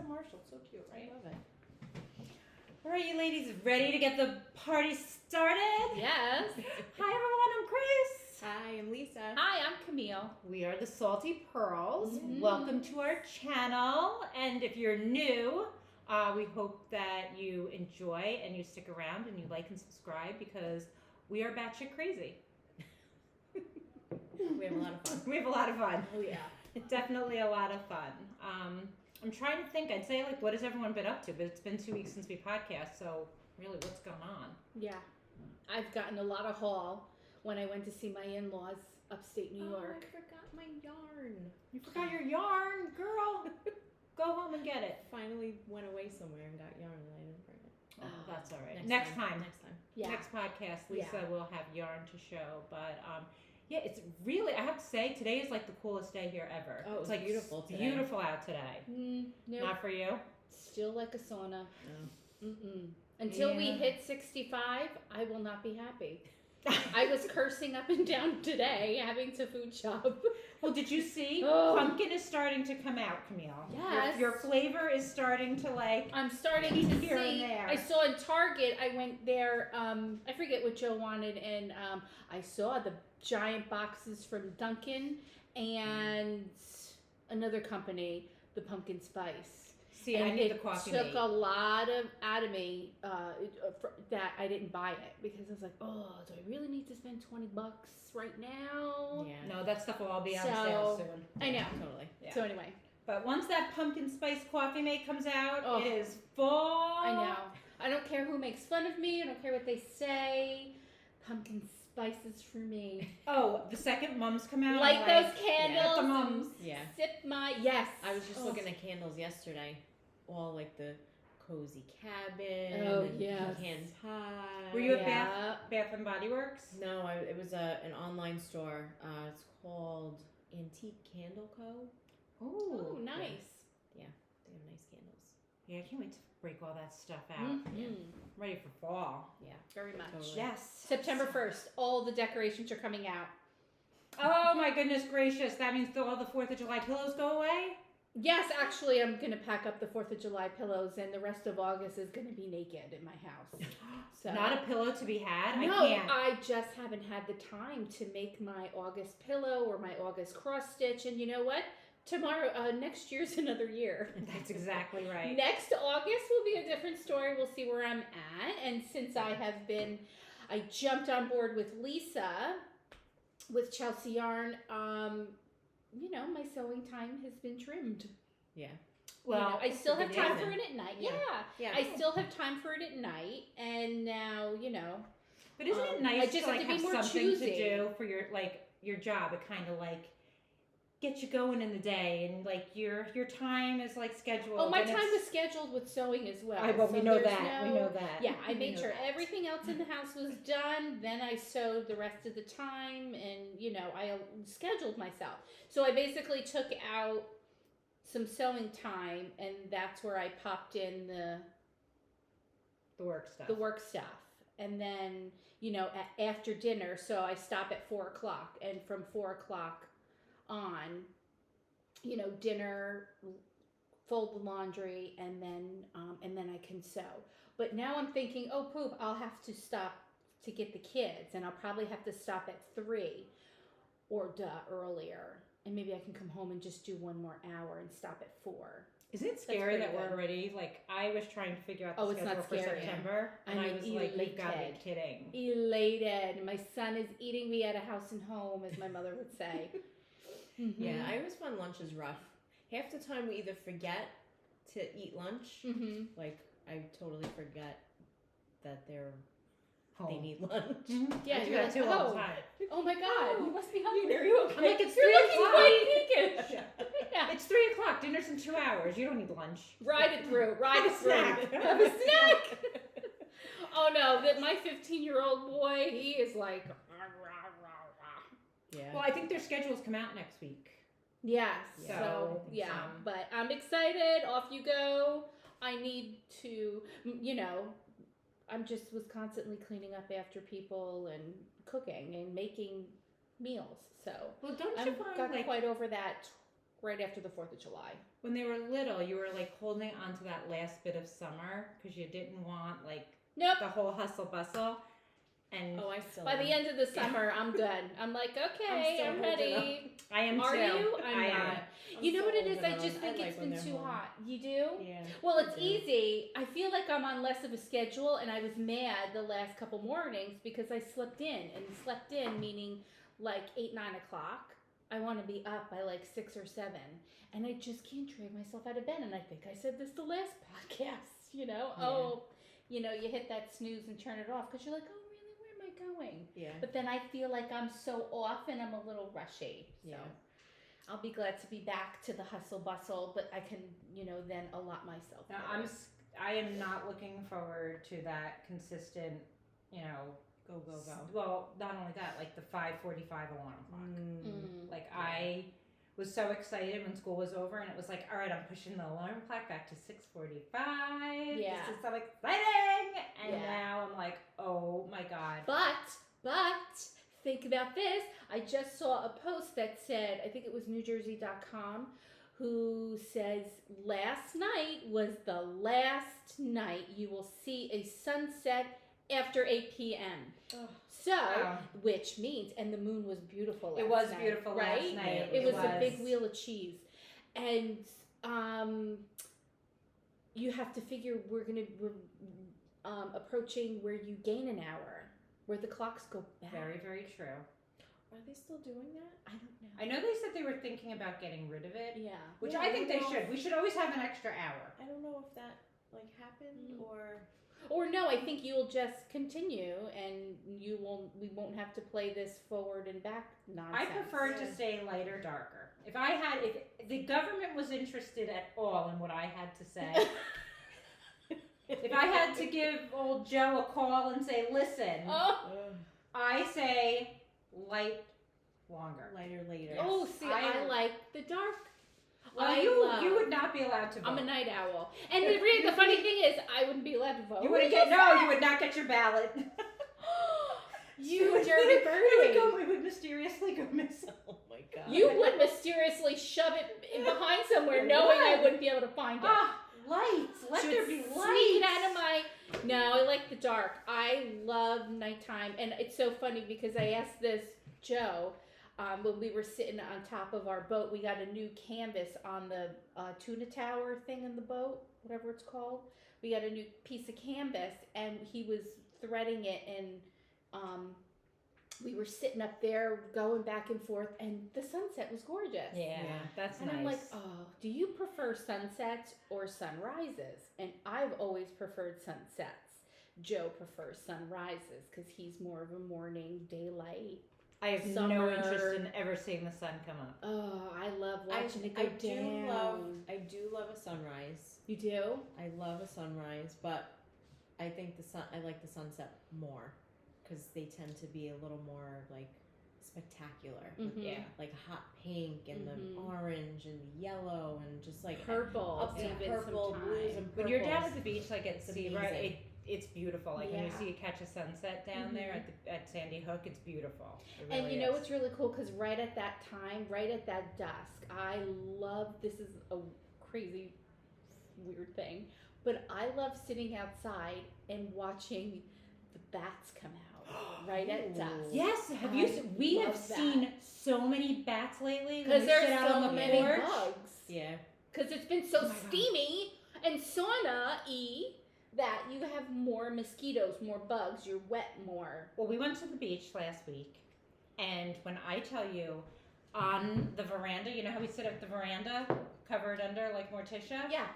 Marshall. So cute, right? I love it. All right, you ladies, ready to get the party started? Yes. Hi, everyone. I'm Chris. Hi, I'm Lisa. Hi, I'm Camille. We are the Salty Pearls. Mhm. Welcome to our channel. And if you're new, we hope that you enjoy and you stick around and you like and subscribe because we are batshit crazy. We have a lot of fun. We have a lot of fun. Oh yeah. Definitely a lot of fun. I'm trying to think. I'd say, like, what has everyone been up to? But it's been 2 weeks since we podcast, so really, what's going on? Yeah. I've gotten a lot of haul when I went to see my in-laws upstate New York. I forgot my yarn. You forgot your yarn, girl. Go home and get it. Finally went away somewhere and got yarn and I didn't bring it. Oh, that's all right. Next Next time. Yeah. Next podcast, Lisa Yeah. will have yarn to show. But yeah, it's really, I have to say, today is like the coolest day here ever. Oh, it's like beautiful today. Beautiful out today. No. Not for you? Still like a sauna. No. Mm-mm. Until we Yeah. hit 65, I will not be happy. I was cursing up and down today having to food shop. Well, did you see? Oh. Pumpkin is starting to come out, Camille. Yes. Your flavor is starting to, like, I'm starting Peek to here and see. there. I saw in Target. I went there. I forget what Joe wanted, and I saw the giant boxes from Dunkin' and another company, the pumpkin spice. see, and I need it the coffee took mate. a lot out of me that I didn't buy it because I was like, oh, do I really need to spend $20 right now? Yeah. No, that stuff will all be on So, sale soon. I know. Totally. Yeah. So anyway, But once that pumpkin spice coffee mate comes out, Oh. it is full. I know. I don't care who makes fun of me. I don't care what they say. Pumpkin spices for me. Oh, the second mums come out. Light I'm those like, candles. the mums. Yeah. Sip my yes. I was just Oh. looking at candles yesterday. All like the cozy cabin. Oh, and yes. pecan pie. Were you at Yeah. Bath and Body Works? No, it was an online store. It's called Antique Candle Co. Oh, nice. They have nice candles. Yeah, I can't wait to break all that stuff out. Mhm. Ready for fall. Yeah. Very much. Totally. Yes. September 1st, all the decorations are coming out. Oh my goodness gracious! That means all the 4th of July pillows go away. Yes, actually, I'm going to pack up the 4th of July pillows, and the rest of August is going to be naked in my house. So Not a pillow to be had. No, I can't. I just haven't had the time to make my August pillow or my August cross stitch. And you know what? Next year's another year. That's exactly right. Next August will be a different story. We'll see where I'm at. And since I jumped on board with Lisa, with Chelsea Yarn, my sewing time has been trimmed. Yeah. Well, I still have time amazing. for it at night. Yeah. Yeah. I still have time for it at night. And now, But isn't it nice I just to have like to be have more something choosy. to do for your job? It kind of like gets you going in the day, and like your time is like scheduled. Oh, my and time it's- was scheduled with sewing as well. Well, we So know there's that. We know that. Yeah, I We made know sure that. everything else in the house was done. Then I sewed the rest of the time, and I scheduled myself. So I basically took out some sewing time, and that's where I popped in the work stuff. And then after dinner, so I stop at 4:00, and from 4:00 on, dinner, fold the laundry, and then I can sew. But now I'm thinking, oh poop, I'll have to stop to get the kids, and I'll probably have to stop at 3 or earlier, and maybe I can come home and just do 1 more hour and stop at 4. Isn't it scary that pretty we're good. already like? I was trying to figure out the Oh, it's schedule not for scary. September, and I'm I was like, "You've got to be elated. kidding!" Elated. My son is eating me at a house and home, as my mother would say. Yeah, I always find lunch is rough. Half the time we either forget to eat lunch, like I totally forget that they Home. need lunch. Yeah, I do you're that like, too all the oh. time. Oh my God, you must be hungry. Are you okay? I'm like, it's You're 3 looking o'clock. quite peakish. Yeah. It's 3 o'clock. Dinner's in 2 hours. You don't need lunch. Ride it through. Ride Have it a through. snack. Have a snack. Oh no, that my 15-year-old boy, he is like. Yeah. Well, I think their schedules come out next week. Yes. Yeah. So yeah, but I'm excited. Off you go. I need to, I'm just was constantly cleaning up after people and cooking and making meals. So Well, don't you I've find got like quite over that right after the 4th of July. When they were little, you were like holding on to that last bit of summer because you didn't want like Nope. the whole hustle bustle. And Oh, I still. By the end of the summer, I'm done. I'm like, okay, still I'm holding ready. I am Are too. you? I'm I am. not. You know what it is? I just think it's been too hot. You do? Yeah. Well, it's I do. easy. I feel like I'm on less of a schedule, and I was mad the last couple mornings because I slept in. And slept in meaning like 8, 9 o'clock. I want to be up by like 6 or 7. And I just can't drag myself out of bed. And I think I said this the last podcast, you know? Yeah. Oh, you know, you hit that snooze and turn it off because you're like, oh, really? Where am I going? Yeah. But then I feel like I'm so off and I'm a little rushy. So Yeah. I'll be glad to be back to the hustle bustle, but I can, you know, then allot myself. Now, better. I am not looking forward to that consistent, you know, Go. well, not only that, like the 5:45 alarm clock. Mm. Like I was so excited when school was over and it was like, all right, I'm pushing the alarm clock back to 6:45. Yeah. This is so exciting. And Yeah. now I'm like, oh my God. But think about this. I just saw a post that said, I think it was NewJersey.com, who says last night was the last night you will see a sunset after 8 p.m. Oh. So, Wow. which means, and the moon was beautiful last It was night, beautiful right? last night. It was a big wheel of cheese. And you have to figure we're approaching where you gain an hour, where the clocks go back. Very, very true. Are they still doing that? I don't know. I know they said they were thinking about getting rid of it, Yeah. which Yeah, I think I they know. should. We should always have an extra hour. I don't know if that like happened or. Or no, I think you'll just continue, and we won't have to play this forward and back nonsense. I prefer to stay lighter, darker. If the government was interested at all in what I had to say, if I had to give old Joe a call and say, listen, Oh, I say light longer. Lighter later. oh, see, I like the dark. Well, I you love- would not be allowed to vote. I'm a night owl, and the funny thing is, I wouldn't be allowed to vote. You wouldn't get you would not get your ballot. You would- dirty It would mysteriously go missing. Oh my god. You would mysteriously shove it behind somewhere, knowing I wouldn't be able to find it. Ah, lights. Let Should there be sneak lights. it out of my. No, I like the dark. I love nighttime, and it's so funny because I asked this Joe when we were sitting on top of our boat. We got a new canvas on the tuna tower thing in the boat, whatever it's called. We got a new piece of canvas, and he was threading it, and we were sitting up there going back and forth, and the sunset was gorgeous. Yeah, that's And nice. I'm like, oh, do you prefer sunsets or sunrises? And I've always preferred sunsets. Joe prefers sunrises because he's more of a morning daylight. I have no summer. interest in ever seeing the sun come up. Oh, I love watching it go down. I do love a sunrise. You do? I love a sunrise, but I think I like the sunset more because they tend to be a little more like spectacular. Mhm. Yeah. Like hot pink and Mhm. the orange and the yellow and just like Purple. up to even purple, sometimes. blues and purples. When you're down at the beach, like at It's sea, right? amazing. It's beautiful. Like when you Yeah. see you catch a sunset down there at Sandy Hook, it's beautiful. It really And you know is. what's really cool? Because right at that time, right at that dusk, I love, this is a crazy, weird thing, but I love sitting outside and watching the bats come out right at dusk. Yes, have you? We have love that. seen so many bats lately. when Because we there's sit out so on the many porch. bugs. Yeah. Because it's been so Oh my God. steamy and sauna-y that you have more mosquitoes, more bugs, you're wet more. Well, we went to the beach last week, and when I tell you, on the veranda, you know how we sit at the veranda, covered under like Morticia? Yeah.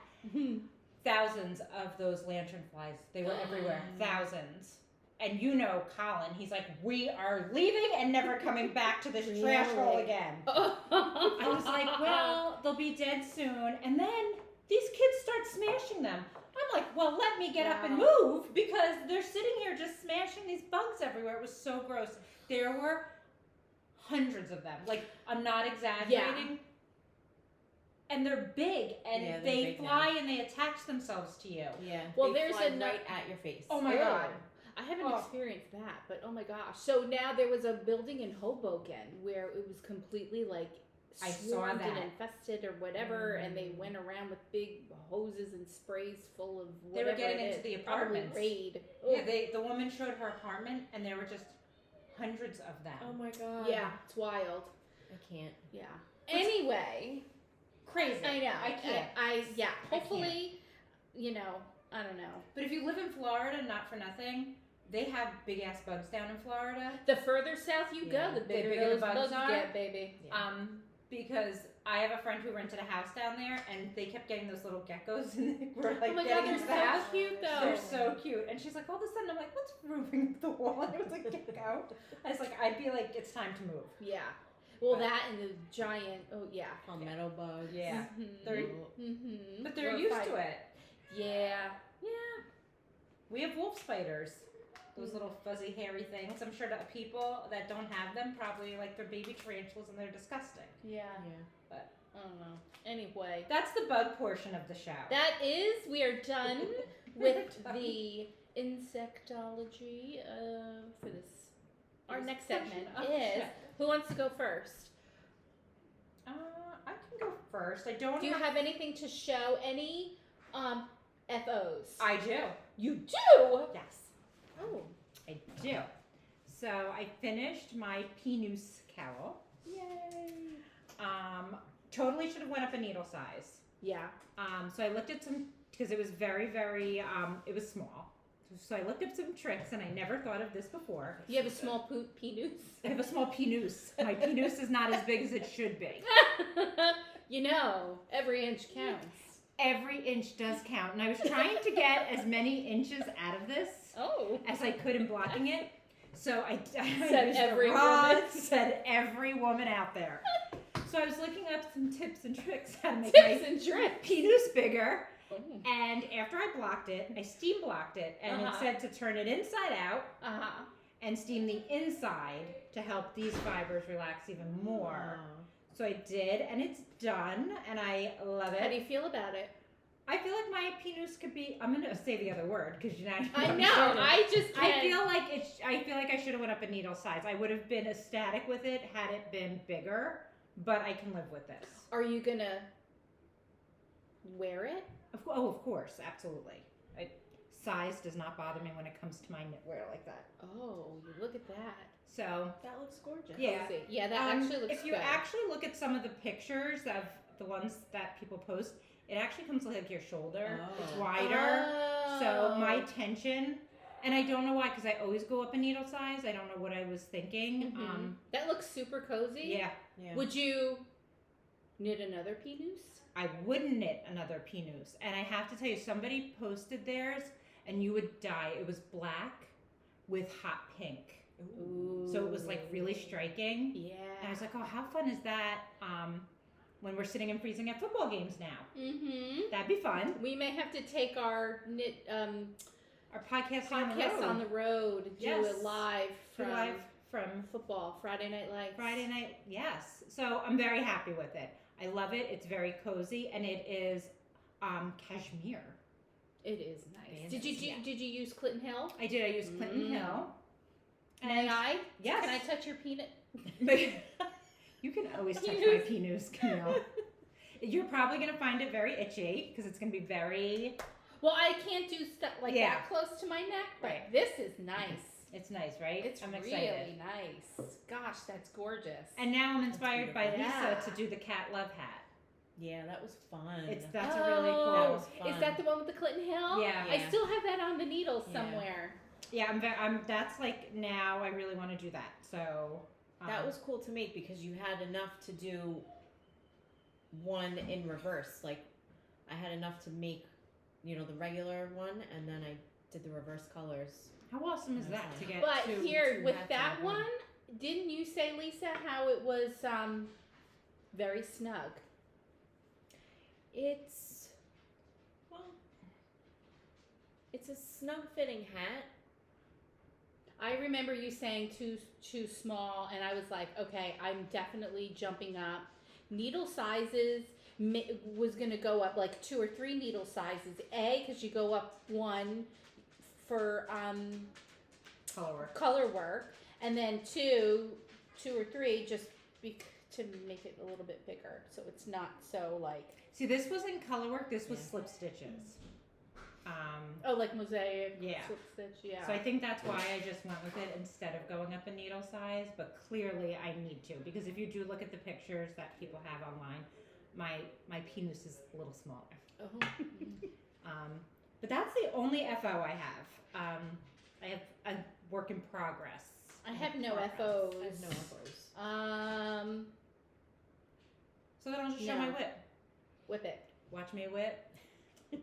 Thousands of those lantern flies. They were everywhere. Thousands. And you know Colin, he's like, we are leaving and never coming back to this trash hole Really? again. I I was like, well, they'll be dead soon. And then these kids start smashing them. I'm like, well, let me get up and move because they're sitting here just smashing these bugs everywhere. It was so gross. There were hundreds of them. Like, I'm not exaggerating. And they're big, and Yeah, they're they big fly and they attach themselves to you. Yeah. Well, they there's fly a no- right at your face. Oh my Ew. God. haven't Oh. experienced that, but oh my gosh. So now there was a building in Hoboken where it was completely like I saw swarmed and that. infested or whatever, and they went around with big hoses and sprays full of They whatever were getting it into is. the Probably apartments. Raid. Yeah, the woman showed her apartment, and there were just hundreds of them. Oh my god. Yeah, it's wild. I can't. Yeah. Anyway, Crazy. I know. I can't. Yeah. I Hopefully, I don't know. But if you live in Florida, not for nothing, they have big ass bugs down in Florida. The further south you Yeah. go, the bigger bigger those the bugs are. get, baby. Yeah. Because I have a friend who rented a house down there, and they kept getting those little geckos, and they were like Oh my getting god, into they're the so house. cute though. They're so cute. And she's like, all of a sudden, I'm like, what's moving the wall? And it was like, gecko. I was like, I'd be like, it's time to move. Yeah. Well, But- that and the giant. Oh yeah. Palmetto bugs. Yeah. Mhm. They're, Mhm. but they're We're used fighting. to it. Yeah. We have wolf spiders. Those little fuzzy hairy things. I'm sure that people that don't have them probably like they're baby tarantulas and they're disgusting. Yeah. Yeah. I don't know. Anyway, That's the bug portion of the show. that is. We are done with We're done. the insectology for this. Our This next section segment of the is show. who wants to go first? I can go first. I don't Do you have anything to show? Any FOs? I do. You do. Yes, Oh. I do. So I finished my Pinus cowl. Yay. Totally should have went up a needle size. Yeah. So I looked at some because it was very, very. It was small. So I looked up some tricks, and I never thought of this before. You have a small penis. I have a small Pinus. My Pinus is not as big as it should be. Every inch counts. Every inch does count, and I was trying to get as many inches out of this Oh. as I could in blocking it. So I Said used every the rod, woman. said every woman out there. So I was looking up some tips and tricks how to make Tips my and tricks. Pinus bigger. Oh. And after I blocked it, I steam blocked it, and Uh-huh. it said to turn it inside out Uh-huh. and steam the inside to help these fibers relax even more. So I did, and it's done, and I love How do it. you feel about it? I feel like my Pinus could be. I'm gonna say the other word because you know. I I'm know. started. I just can't. I feel like I should have went up a needle size. I would have been ecstatic with it had it been bigger, but I can live with this. Are you gonna wear it? Of course, absolutely. Size does not bother me when it comes to my knitwear like that. Oh, you look at that. So That looks gorgeous. Yeah. Cozy. Yeah, that actually looks if you good. actually look at some of the pictures of the ones that people post, it actually comes like your shoulder. Oh. It's wider. So my Oh. tension, and I don't know why, because I always go up a needle size. I don't know what I was thinking. Mhm. That looks super cozy. Yeah, Yeah. Would you knit another Pinus? I wouldn't knit another Pinus. And I have to tell you, somebody posted theirs, and you would die. It was black with hot pink. Ooh. So it was like really striking. Yeah. And I was like, oh, how fun is that when we're sitting and freezing at football games now? Mm-hmm. That'd be fun. We may have to take our knit Our podcast podcast on the road, do Yes. it live from from football, Friday Night Lights. Friday night. Yes. So I'm very happy with it. I love it. It's very cozy, and it is cashmere. It is nice. Fancy. Did you use Clinton Hill? I did. I used Clinton Mm. Hill. May I? Yes. Can I touch your peanut? You can always touch my Pinus. Pinus, Camille. You're probably going to find it very itchy because it's going to be very. Well, I can't do stuff like Yeah. that close to my neck, but Right. this is nice. It's nice, right? It's I'm really excited. nice. Gosh, that's gorgeous. And now I'm inspired by beautiful. Lisa Yeah. to do the cat love hat. Yeah, that was fun. That's a really cool. That was Is that the one with the Clinton Hill? Yeah. I still have that on the needle Yeah. somewhere. Yeah, I'm. That's like now I really want to do that. So That was cool to make because you had enough to do one in reverse. Like I had enough to make, the regular one, and then I did the reverse colors. how awesome is that to get But two here, with hats that on one. one, didn't you say, Lisa, how it was very snug? It's a snug fitting hat. I remember you saying too small, and I was like, okay, I'm definitely jumping up. Needle sizes was going to go up like 2 or 3 needle sizes. Because you go up 1 for color work. color work, and then 2 or 3 just to make it a little bit bigger, so it's not so like See, this was in color work. This was Yeah. slip stitches. like mosaic, Yeah. slip stitch, yeah. So I think that's why I just went with it instead of going up a needle size. But clearly, I need to, because if you do look at the pictures that people have online, my penis is a little smaller. Oh. But that's the only FO I have. I have a work in progress. I have no Progress. FOs. I have no FOs. So then I'll just show No. my whip. Whip it. Watch me whip. So,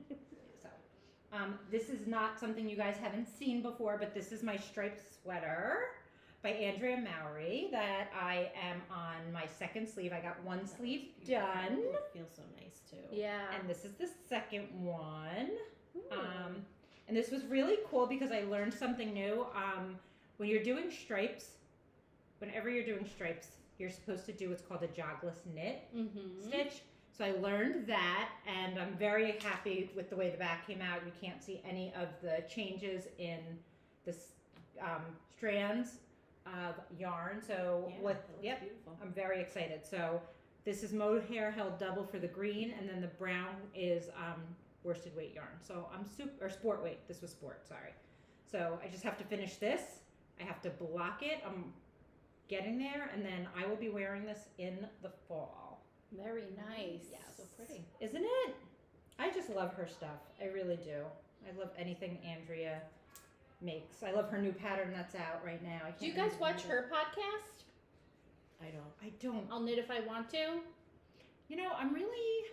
this is not something you guys haven't seen before, but this is my striped sweater by Andrea Mowry that I am on my second sleeve. I got one sleeve done, Ooh, it feels so nice too. Yeah. and this is the second one. Ooh. And this was really cool because I learned something new. When you're doing stripes, whenever you're doing stripes, you're supposed to do what's called a jogless knit stitch. So I learned that, and I'm very happy with the way the back came out. You can't see any of the changes in the strands of yarn. So Yeah, what? that looks Yep, beautiful. I'm very excited. So this is mohair held double for the green, and then the brown is worsted weight yarn. So I'm sport weight. This was sport. Sorry. So I just have to finish this. I have to block it. I'm getting there, and then I will be wearing this in the fall. Very nice. Yes. So pretty. Isn't it? I just love her stuff. I really do. I love anything Andrea makes. I love her new pattern that's out right now. I can't Do you guys remember watch the- her podcast? I don't. I don't. I'll knit if I want to. You know, I'm really.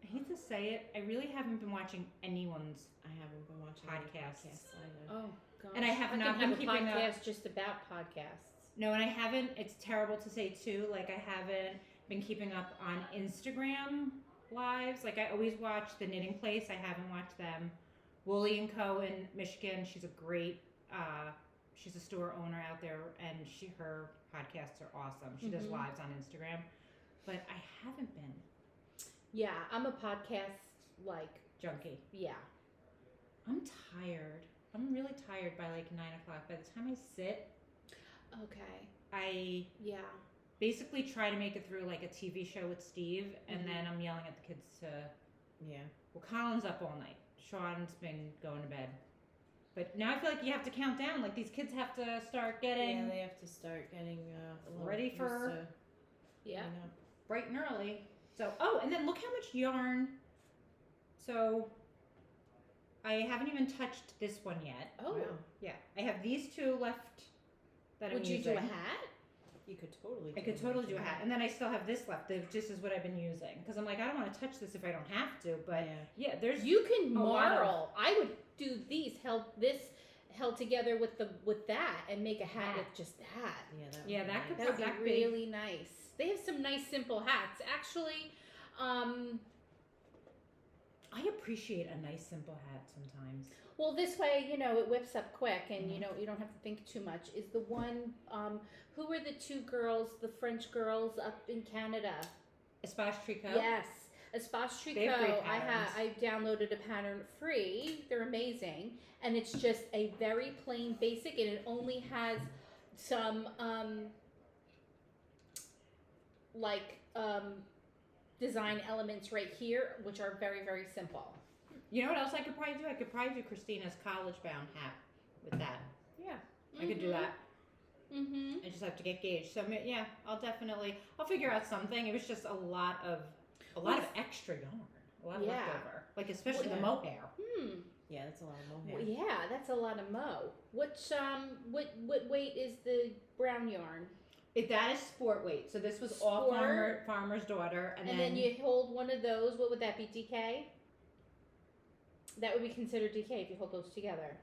I hate to say it. I really haven't been watching anyone's. I haven't been watching any Podcasts. podcasts either. Oh gosh. And I have not can been have a keeping up. podcast just about podcasts. No, and I haven't. It's terrible to say too. Like I haven't been keeping up on Instagram lives. Like I always watch the Knitting Place. I haven't watched them. Woolly and Co. in Michigan. She's a great. She's a store owner out there, and her podcasts are awesome. She does Mhm. lives on Instagram, but I haven't been Yeah, I'm a podcast junkie. yeah. I'm tired. I'm really tired by like 9:00. By the time I sit, Okay. I Yeah. basically try to make it through like a TV show with Steve, and Mhm. then I'm yelling at the kids to. Yeah. Well, Colin's up all night. Sean's been going to bed. But now I feel like you have to count down. Like these kids have to start getting Yeah, they have to start getting a little Ready used for- to Yeah. cleaning up. bright and early. So, and then look how much yarn. So, I haven't even touched this one yet. Oh. Wow. Yeah, I have these two left that Would I'm you using. do a hat? You could totally. I could totally do a hat. And then I still have this left. This is what I've been using. Because I'm like, I don't want to touch this if I don't have to. But yeah, there's You can a lot of- marl. I would do these held together with that and make a hat with just that. Yeah. That. Yeah, would be that could nice. That would That be big. really nice. They have some nice simple hats. Actually, I appreciate a nice simple hat sometimes. well, this way, it whips up quick and Mhm. you don't have to think too much. Is the one who were the two girls, the French girls up in Canada? Espace Tricot. Yes. Espace They have great Tricot. patterns. I downloaded a pattern free. They're amazing, and it's just a very plain basic, and it only has some design elements right here, which are very, very simple. You know what else I could probably do? I could probably do Christina's college bound hat with that. Yeah. I could do that. Mm-hmm. I just have to get gauged. So yeah, I'll figure out something. It was just a lot of extra yarn, a lot Yeah. left over. Like especially Well, the yeah. mohair. Yeah, that's a lot of mohair. Well, yeah, that's a lot of mo. What weight is the brown yarn? That is sport weight. So this was all Sport. farmer's daughter, and, And then you hold one of those. What would that be? DK. That would be considered DK if you hold those together.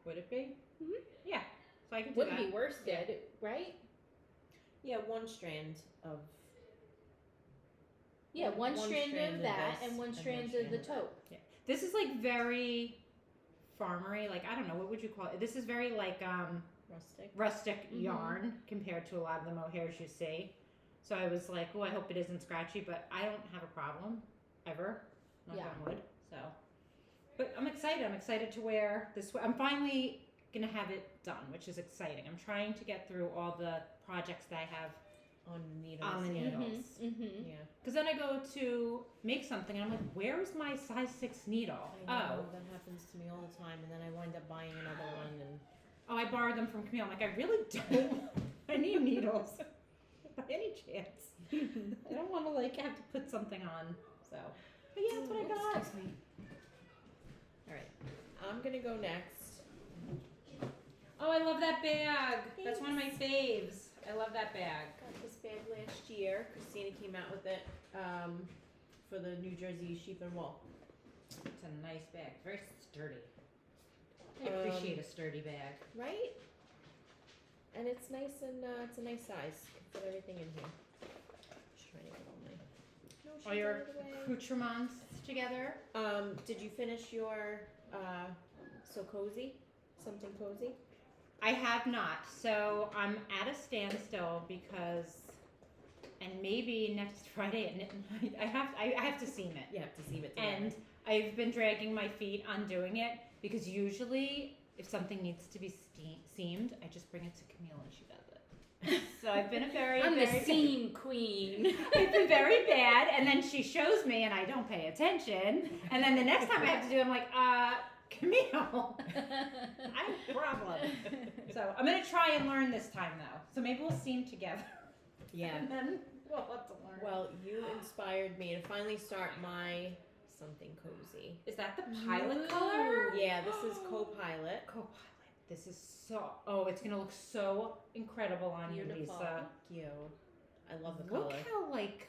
would it be? Mhm. Yeah. So I can do Wouldn't that. be worsted, right? Yeah, one strand of. Yeah, one strand strand of of that this and one and one strand of strand the of that. taupe. This is like very farmery. Like I don't know what would you call it. This is very like rustic Mhm. yarn compared to a lot of the mohairs you see. So I was like, oh, I hope it isn't scratchy, but I don't have a problem ever. Knock Yeah. on wood. So, but I'm excited. I'm excited to wear this. I'm finally gonna have it done, which is exciting. I'm trying to get through all the projects that I have on the needles. on the yeah. needles. Mm-hmm. Yeah. Because then I go to make something and I'm like, where is my size 6 needle? I know, that happens to me all the time, and then I wind up buying another one, and Oh, I borrowed them from Camille. I'm like, I really don't. I need needles by any chance. I don't want to like have to put something on. So, but yeah, that's what I got. Excuse me. all right, I'm gonna go next. Oh, I love that bag. That's one of my faves. I love that bag. Got this bag last year. Christina came out with it for the New Jersey Sheep and Wool. It's a nice bag. Very sturdy. I appreciate a sturdy bag. Right? And it's nice, and it's a nice size. Can fit everything in here. Just trying to get all my. No, All she's your out of the way. accoutrements together. Did you finish your so cozy? Something cozy? I have not. So I'm at a standstill because, and maybe next Friday at knit night, I have to seam it. You have to see it together. And I've been dragging my feet on doing it because usually if something needs to be seamed, I just bring it to Camille and she does it. So I've been I'm the seam queen. I've been very bad, and then she shows me and I don't pay attention. And then the next time I have to do it, I'm like, Camille, I have a problem. So I'm going to try and learn this time though. So maybe we'll seam together. Yeah. And then we'll have to learn. Well, you inspired me to finally start my something cozy. Is that the pilot color? Yeah, this is Co-Pilot. Co-pilot. This is so, oh, it's going to look so incredible on you, Beautiful. Lisa. Thank you. I love the Look color. how like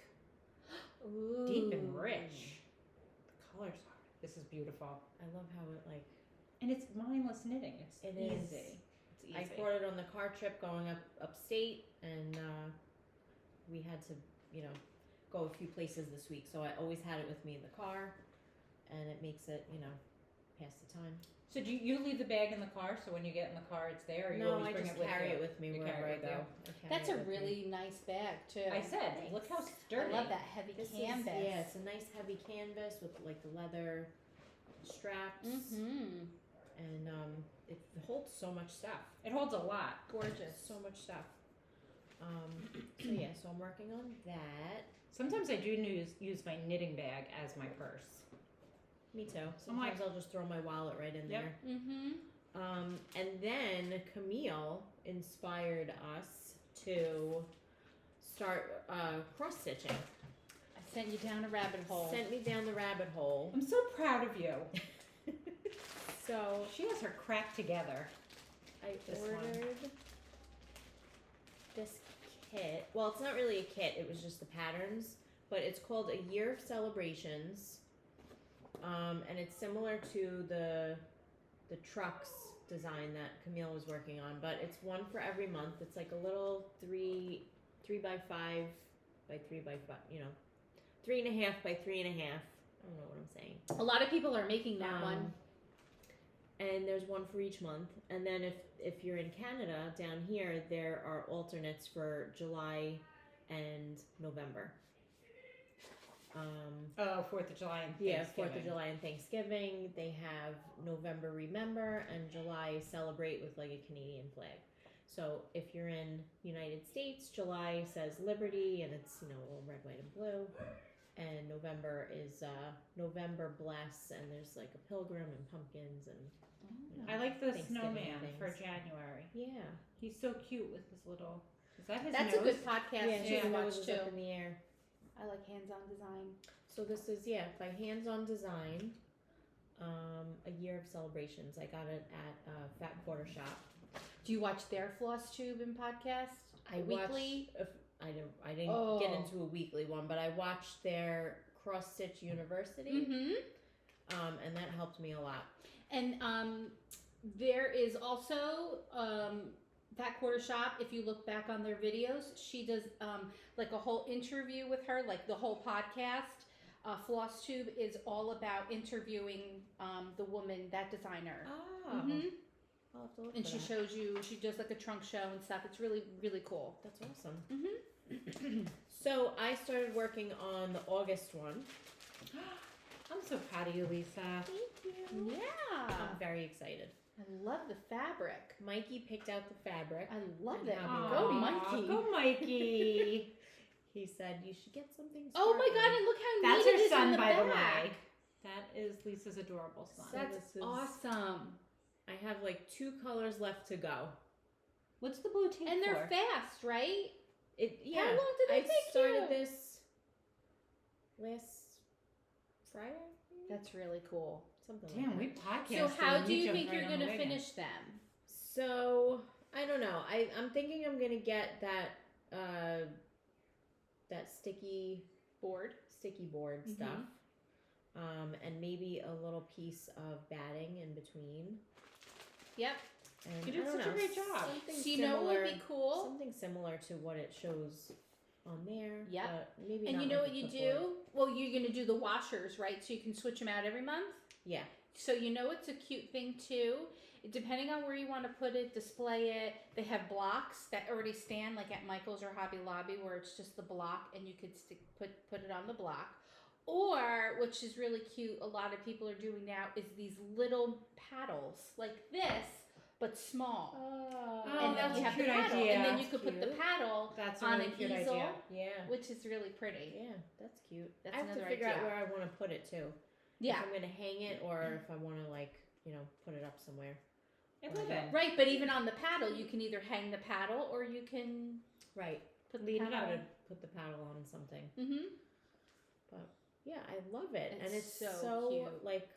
Ooh. deep and rich the colors are. This is beautiful. I love how it like. And it's mindless knitting. It's It easy. is. It's easy. I brought it on the car trip going upstate, and we had to, go a few places this week. So I always had it with me in the car, and it makes it, pass the time. So do you leave the bag in the car? So when you get in the car, it's there. Or you No, always I bring just it with carry you? it with me You wherever carry I it with go. you? I carry That's it a with me. really nice bag too. I said, look how sturdy. I love that heavy This canvas. Is, yeah, it's a nice heavy canvas with like the leather straps, Mm-hmm. and it holds so much stuff. It holds a lot. Gorgeous. So much stuff. So yeah, so I'm working on that. Sometimes I do use my knitting bag as my purse. Me too. I'm like- Sometimes I'll just throw my wallet right in Yep. there. Mm-hmm. And then Camille inspired us to start cross stitching. I sent you down a rabbit hole. Sent me down the rabbit hole. I'm so proud of you. So She has her crack together. I This one. ordered this kit. Well, it's not really a kit. It was just the patterns, but it's called A Year of Celebrations, and it's similar to the trucks design that Camille was working on. But it's one for every month. It's like a little 3 by 5 by 3 by 5. 3.5 by 3.5. I don't know what I'm saying. A lot of people are making that one. And there's one for each month. And then if you're in Canada, down here, there are alternates for July and November. Oh, 4th of July and Yeah, Thanksgiving. 4th of July and Thanksgiving. They have November Remember and July Celebrate with like a Canadian flag. So if you're in United States, July says Liberty and it's, a little red, white, and blue. And November is November Bless, and there's like a pilgrim and pumpkins and I like the Thanksgiving snowman things. for January. yeah. He's so cute with his little. Is that his That's nose? a good podcast Yeah, too his to nose watch is too. up in the air. I like hands-on design. So this is by hands-on design. A Year of Celebrations. I got it at Fat Quarter Shop. Do you watch their Floss Tube and podcast? I Weekly? I didn't get into a weekly one, but I watched their Cross Stitch University, Mm-hmm. and that helped me a lot. And there is also that quarter shop. If you look back on their videos, she does like a whole interview with her, like the whole podcast. Floss Tube is all about interviewing the woman, that designer. Oh, Mhm. I'll have to look And for she that. shows you, she does like a trunk show and stuff. It's really, really cool. That's awesome. Mm-hmm. So I started working on the August one. I'm so proud of you, Lisa. Thank you. Yeah. I'm very excited. I love the fabric. Mikey picked out the fabric. I love And that. how Go, we- Mikey. Go, Mikey. He said you should get something. Oh my God! sparkly." And look how That's neat her it is son, in the by the back. way. That is Lisa's adorable son. So That's this is- awesome. I have like 2 colors left to go. What's the blue tape And for? they're fast, right? Yeah. How long did I it take started you? this last Friday. maybe? That's really cool. Something Damn, like we that. podcast. So how and do we you jumped think right you're on the gonna wagon. finish them? So I don't know. I'm thinking I'm gonna get that that sticky Board. board Mhm. stuff, and maybe a little piece of batting in between. Yep. And You did I don't such a know, great job. Something So you know what would be similar- cool? Something similar to what it shows on there. Yep. But maybe And not you know like what a you clipboard. do? Well, you're gonna do the washers, right? So you can switch them out every month. Yeah. So you know it's a cute thing too. Depending on where you want to put it, display it. They have blocks that already stand, like at Michael's or Hobby Lobby, where it's just the block, and you could put it on the block. Or, which is really cute, a lot of people are doing now, is these little paddles like this, but small. Oh, And then that's you a have the cute paddle, idea. and then you That's could put the cute. paddle That's a on really an cute easel, idea. Yeah. which is really pretty. Yeah, that's cute. That's I have to another figure out idea. where I want to put it too. Yeah. If I'm gonna hang it or if I want to put it up somewhere. I love it. Right, but even on the paddle, you can either hang the paddle or you can Right. put the Lean paddle how to on. put the paddle on something. Mm-hmm. But yeah, I love it, and It's it's so cute. like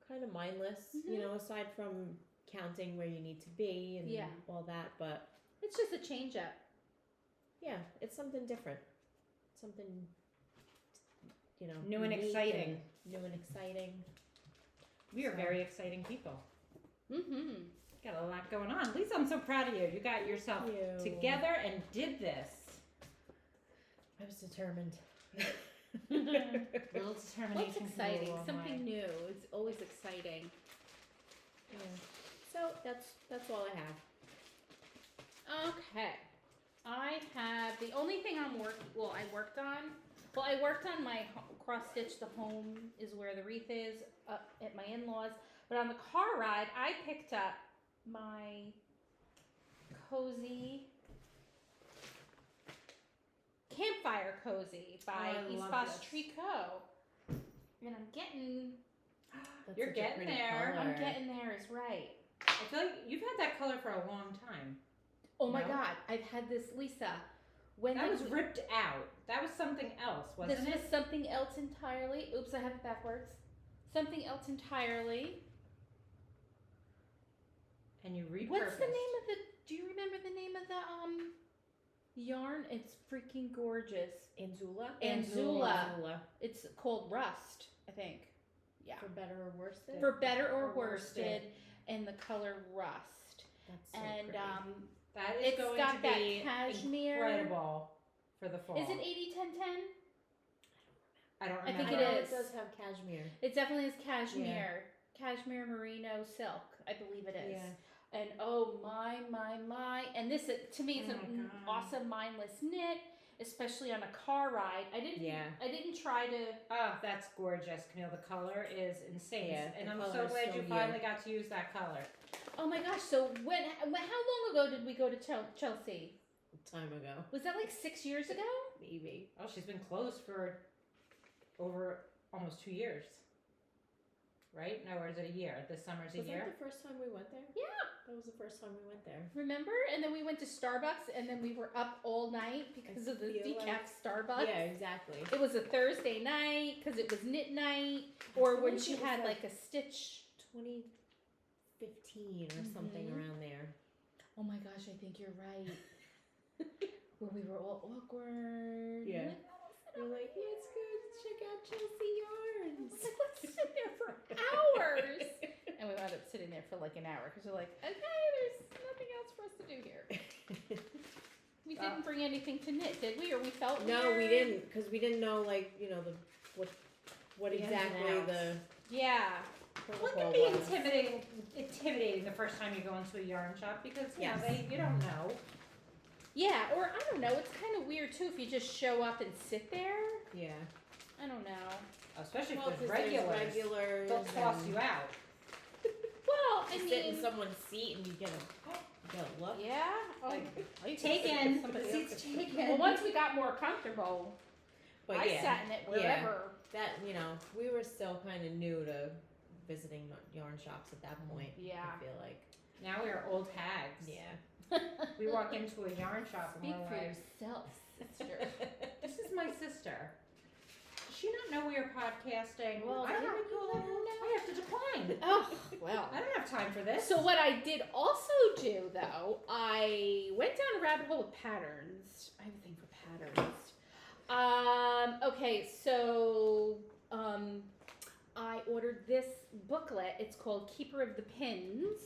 kind of mindless, Mhm. aside from counting where you need to be and Yeah. all that. But It's just a change up. yeah, it's something different, something New and unique exciting. new and exciting. We are So- very exciting people. Mm-hmm. Got a lot going on. Lisa, I'm so proud of you. You got yourself Thank you. together and did this. I was determined. Little determination. What's can go a exciting? long Something way. new. It's always exciting. Yeah. So that's all I have. Okay. I have the only thing I worked on my cross stitch. The home is where the wreath is up at my in-laws. But on the car ride, I picked up my cozy campfire cozy by Oh, I East love Foss this. Tricot. And I'm getting That's You're such a getting pretty there. I'm color. getting there is right. I feel like you've had that color for a long time. Oh my No? God, I've had this, Lisa. When That did was we- ripped out. That was something else, wasn't this it? was something else entirely. Oops, I have it backwards. Something else entirely. And you repurposed. What's the name of the? Do you remember the name of the yarn? It's freaking gorgeous. Anzula. Anzula. It's called Rust, I think. Yeah. For better or worse. For better or Or worsted, worsted. and the color Rust. That's so And pretty. That is It's going got to that be cashmere. incredible for the fall. Is it 80-10-10? I don't I remember. think I it know is. It does have cashmere. It definitely is cashmere. Cashmere merino silk, I believe it is. Yeah. And oh my. And this, to me, is Oh an my God. awesome mindless knit, especially on a car ride. I didn't try to. Oh, that's gorgeous, Camille. The color is insane. Yeah, and the I'm color so is glad so you you. finally got to use that color. Oh my gosh. So how long ago did we go to Chelsea? Time ago, Was that like 6 years ago? maybe. Oh, she's been closed for over almost 2 years. Right? No, or is it a year? This summer's a Was year? that the first time we went there? Yeah. That was the first time we went there. Remember? And then we went to Starbucks, and then we were up all night because of the feel decaf like- Starbucks. Yeah, exactly. It was a Thursday night because it was knit night, or feel when like she it was had like- like a stitch. 2015 or something Mhm. around there. Oh my gosh, I think you're right. Where we were all awkward. Yeah. Like, We're like, let's go check out Chelsea Yarns. Like, let's sit there for hours. And we wound up sitting there for like an hour because we're like, okay, there's nothing else for us to do here. We didn't bring anything to knit, did we? Or we felt No, weird? we didn't, because we didn't know, what The ins and exactly outs. the Yeah. Well, it protocol can be was. intimidating the first time you go into a yarn shop because Yes. you don't know. Yeah, or I don't know, it's kind of weird too if you just show up and sit there. Yeah. I don't know. Especially Well, if 'cause there's regulars. regulars. They'll toss and- you out. Well, I sit in mean- someone's seat and you get a look. Yeah. Oh, I used to sit Taken. with somebody Seats else. taken. Well, once we got more comfortable, But I yeah, sat in it wherever. that we were still kind of new to visiting yarn shops at that point. Yeah. I feel like. Now we're old hags. Yeah. We walk into a yarn shop Speak and for we're like, yourself, sister. this is my sister. Does she not know we are podcasting? Well, I there don't we go. know. I have to decline. Oh, well. I don't have time for this. So what I did also do, though, I went down a rabbit hole with patterns. I have a thing for patterns. Okay, so I ordered this booklet. It's called Keeper of the Pins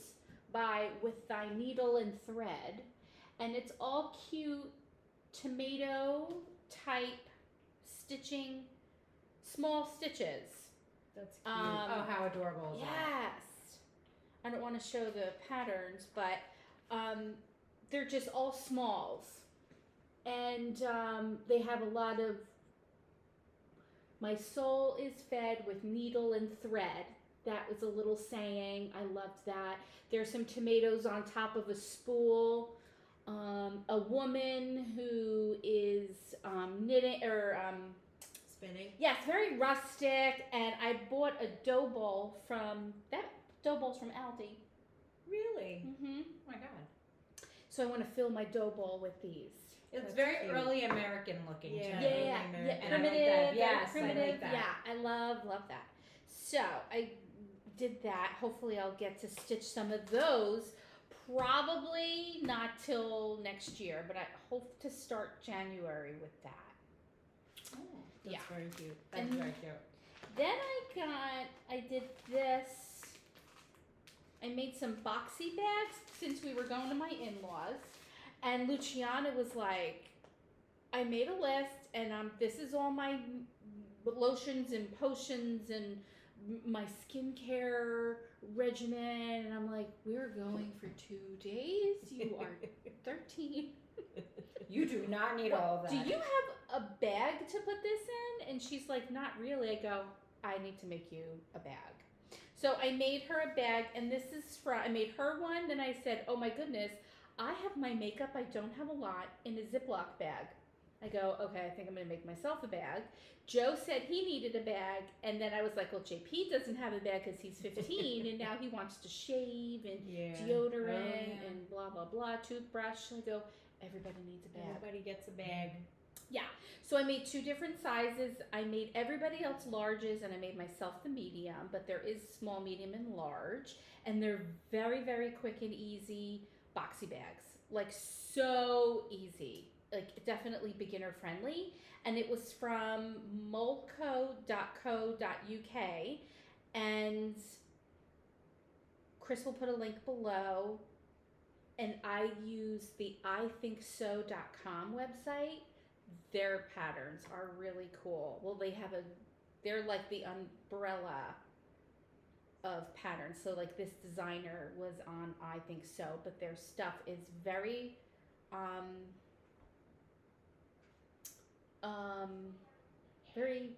by With Thy Needle and Thread. And it's all cute tomato type stitching, small stitches. That's cute. Oh, how adorable is that? Yes. I don't want to show the patterns, but they're just all smalls. And they have a lot of, my soul is fed with needle and thread. That was a little saying. I loved that. There's some tomatoes on top of a spool. A woman who is knitting or Spinning. yes, very rustic. And I bought a dough bowl from dough bowl's from Aldi. Really? Mm-hmm. Oh my God. So I want to fill my dough bowl with these. It's That's very cute. early American looking Yeah. too. Yeah, really yeah, American. yeah. And I like Primitive, that. very Yes, I primitive. like that. Yeah, I love that. So I did that. Hopefully, I'll get to stitch some of those. Probably not till next year, but I hope to start January with that. Oh, That's Yeah. very cute. that's And- very cute. Then I did this. I made some boxy bags since we were going to my in-laws. And Luciana was like, I made a list and this is all my lotions and potions and my skincare regimen. And I'm like, we're going for 2 days. You are 13. You do not need all of that. Do you have a bag to put this in? And she's like, not really. I go, I need to make you a bag. So I made her a bag, and this is I made her one. Then I said, oh my goodness, I have my makeup, I don't have a lot, in a Ziploc bag. I go, okay, I think I'm going to make myself a bag. Joe said he needed a bag, and then I was like, well, JP doesn't have a bag because he's 15, and now he wants to shave and deodorant Oh, yeah. and blah, blah, blah, toothbrush. I go, everybody needs a bag. Everybody gets a bag. Yeah. So I made 2 different sizes. I made everybody else larges and I made myself the medium, but there is small, medium, and large. And they're very, very quick and easy boxy bags. Like so easy. Like definitely beginner friendly. And it was from molco.co.uk. And Chris will put a link below. And I use the ithinkso.com website. Their patterns are really cool. Well, they're like the umbrella of patterns. So like this designer was on I Think So, but their stuff is very, very,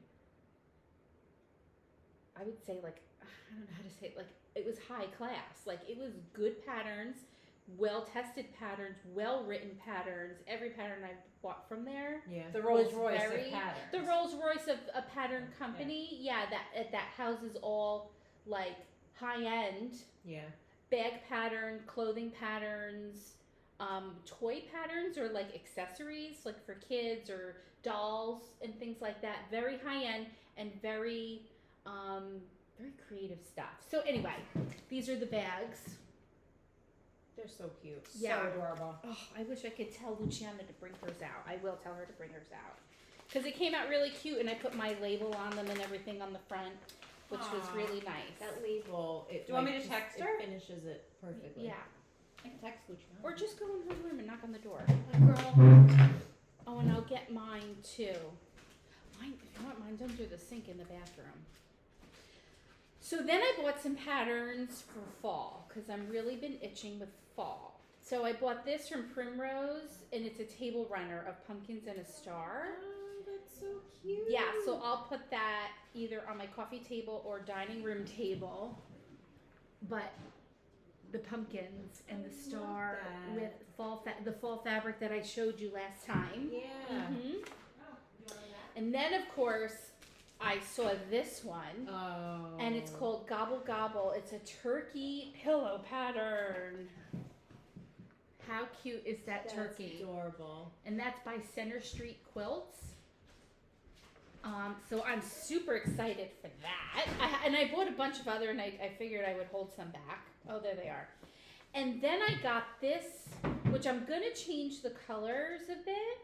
I would say like, I don't know how to say it, like it was high class. Like it was good patterns, well-tested patterns, well-written patterns. Every pattern I bought from there. Yeah. The Rolls was Royce very- of patterns. The Rolls Royce of a pattern company. Yeah, that houses all like high-end Yeah. bag pattern, clothing patterns, toy patterns, or like accessories, like for kids or dolls and things like that. Very high-end and very, very creative stuff. So anyway, these are the bags. They're so cute. Yeah. So adorable. Oh, I wish I could tell Luciana to bring hers out. I will tell her to bring hers out. Because it came out really cute, and I put my label on them and everything on the front, which was Aw. really nice. That label, Do you want me to text her? It finishes it perfectly. Yeah. I can text Luciana. Or just go in her room and knock on the door. Like, girl. Oh, and I'll get mine, too. Mine, if you want, mine's under the sink in the bathroom. So then I bought some patterns for fall, because I've really been itching with fall. So I bought this from Primrose, and it's a table runner of pumpkins and a star. Oh, that's so cute. Yeah, so I'll put that either on my coffee table or dining room table. But the pumpkins and the star that. with the fall fabric that I showed you last time. Yeah. Mhm. And then of course I saw this one. Oh. And it's called Gobble Gobble. It's a turkey pillow pattern. How cute is that turkey? Adorable. And that's by Center Street Quilts. So I'm super excited for that. And I bought a bunch of other, and I figured I would hold some back. Oh, there they are. And then I got this, which I'm going to change the colors a bit.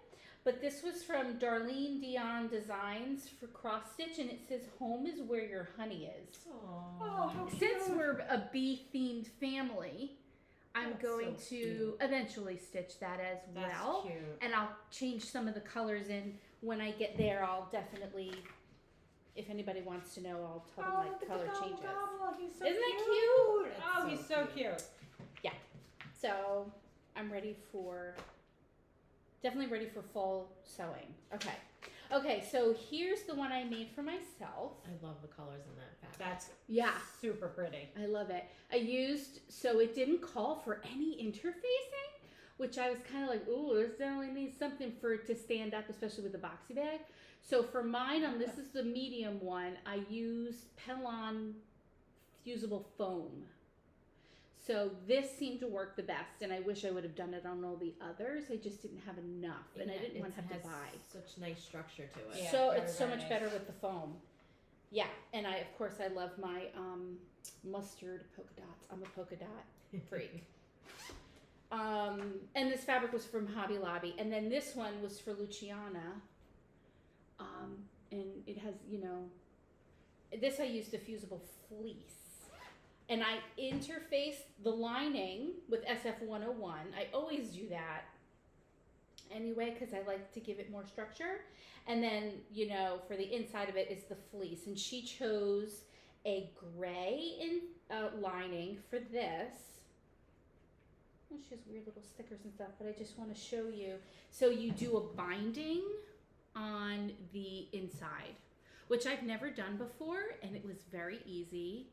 But this was from Darlene Dion Designs for cross stitch, and it says "Home is where your honey is." Oh, how cute. Since we're a bee themed family, I'm That's going so to cute. eventually stitch that as That's well. cute. And I'll change some of the colors in when I get there. I'll definitely, if anybody wants to know, I'll tell them Oh, my look at color the Gobble changes. Gobble. He's so Isn't that cute. cute? That's Oh, so he's so cute. cute. So I'm definitely ready for fall sewing. Okay, so here's the one I made for myself. I love the colors in that fabric. That's Yeah. super pretty. I love it. So it didn't call for any interfacing, which I was kind of like, ooh, this definitely needs something for it to stand up, especially with the boxy bag. So for mine, this is the medium one, I used Pelon fusible foam. So this seemed to work the best, and I wish I would have done it on all the others. I just didn't have enough, and I didn't want to have to buy. Such nice structure to it. Yeah, So very, it's so very much nice. better with the foam. Yeah, and I love my mustard polka dots. I'm a polka dot freak. And this fabric was from Hobby Lobby, and then this one was for Luciana. And it has, this I used the fusible fleece. And I interfaced the lining with SF101. I always do that anyway because I like to give it more structure. And then, for the inside of it is the fleece. And she chose a gray lining for this. Well, she has weird little stickers and stuff, but I just want to show you. So you do a binding on the inside, which I've never done before, and it was very easy.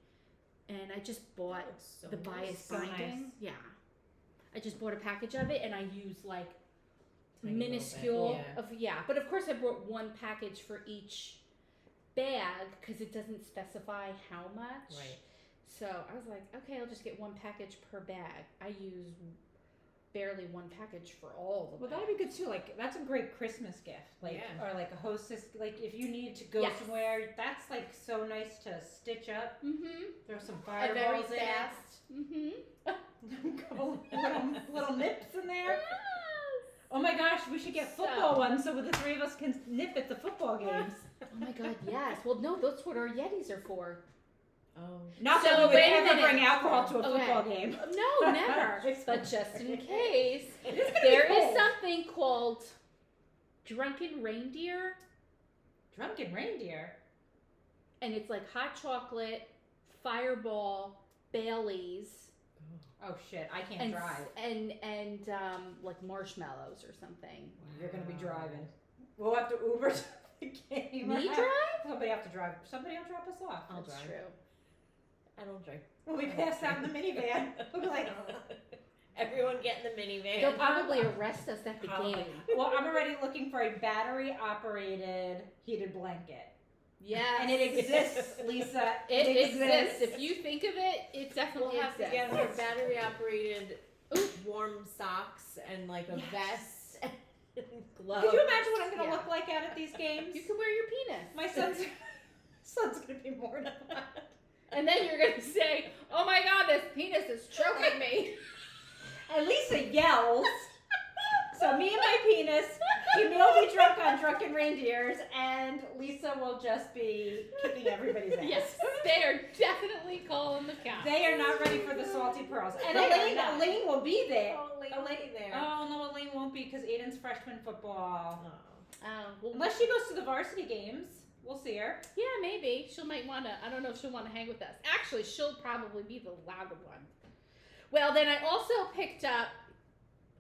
And I just bought So the nice. bias So binding. nice. Yeah. I just bought a package of it, and I used like Tiny little bit, minuscule yeah. But of course I bought one package for each bag because it doesn't specify how much. Right. So I was like, okay, I'll just get one package per bag. I use barely one package for all the Well, bags. that'd be good too. Like, that's a great Christmas gift. Like, Yeah. or like a hostess. Like, if you need to go Yes. somewhere, that's like so nice to stitch up. Mm-hmm. Throw some Very fireballs in fast. Mm-hmm. it. Couple little nips in there. Oh my gosh, we should get football So- ones so the three of us can nip at the football games. Oh my God, yes. Well, no, that's what our Yetis are for. Oh. Not So, that we would wait a ever minute. bring alcohol to a Okay. football game. No, never. It's But just in case, It's gonna there be is cold. something called Drunken Reindeer, Drunken reindeer. and it's like hot chocolate, Fireball, Bailey's, Oh shit, I can't and drive. and like marshmallows or something. You're gonna be driving. We'll have to Uber to the game. Me drive? Somebody have to drive. Somebody will drop us off. I'll That's drive. true. I don't drink. We'll be passed out in the minivan. We'll be like, Everyone get in the minivan. They'll probably arrest us at the game. well, I'm already looking for a battery-operated heated blanket. Yes. And it exists, Lisa. It exists. If you think of it, it We'll definitely have to exists. get her battery operated warm socks and like a vest and gloves. Could you imagine what I'm going to Yeah. look like out at these games? You can wear your penis. My son's going to be mortified. And then you're going to say, oh my God, this penis is choking me. And Lisa yells. So me and my penis, Jimmy will be drunk on drunken reindeers, and Lisa will just be kicking everybody's ass. Yes, they are definitely calling the cops. They are not ready for the salty pearls. And They are Elaine, not. Elaine will be there. Oh, Elaine will be there. Oh no, Elaine won't be because Aiden's freshman football. Well, Unless she goes to the varsity games, we'll see her. yeah, maybe. She might want to, I don't know if she'll want to hang with us. Actually, she'll probably be the louder one. Well, then I also picked up,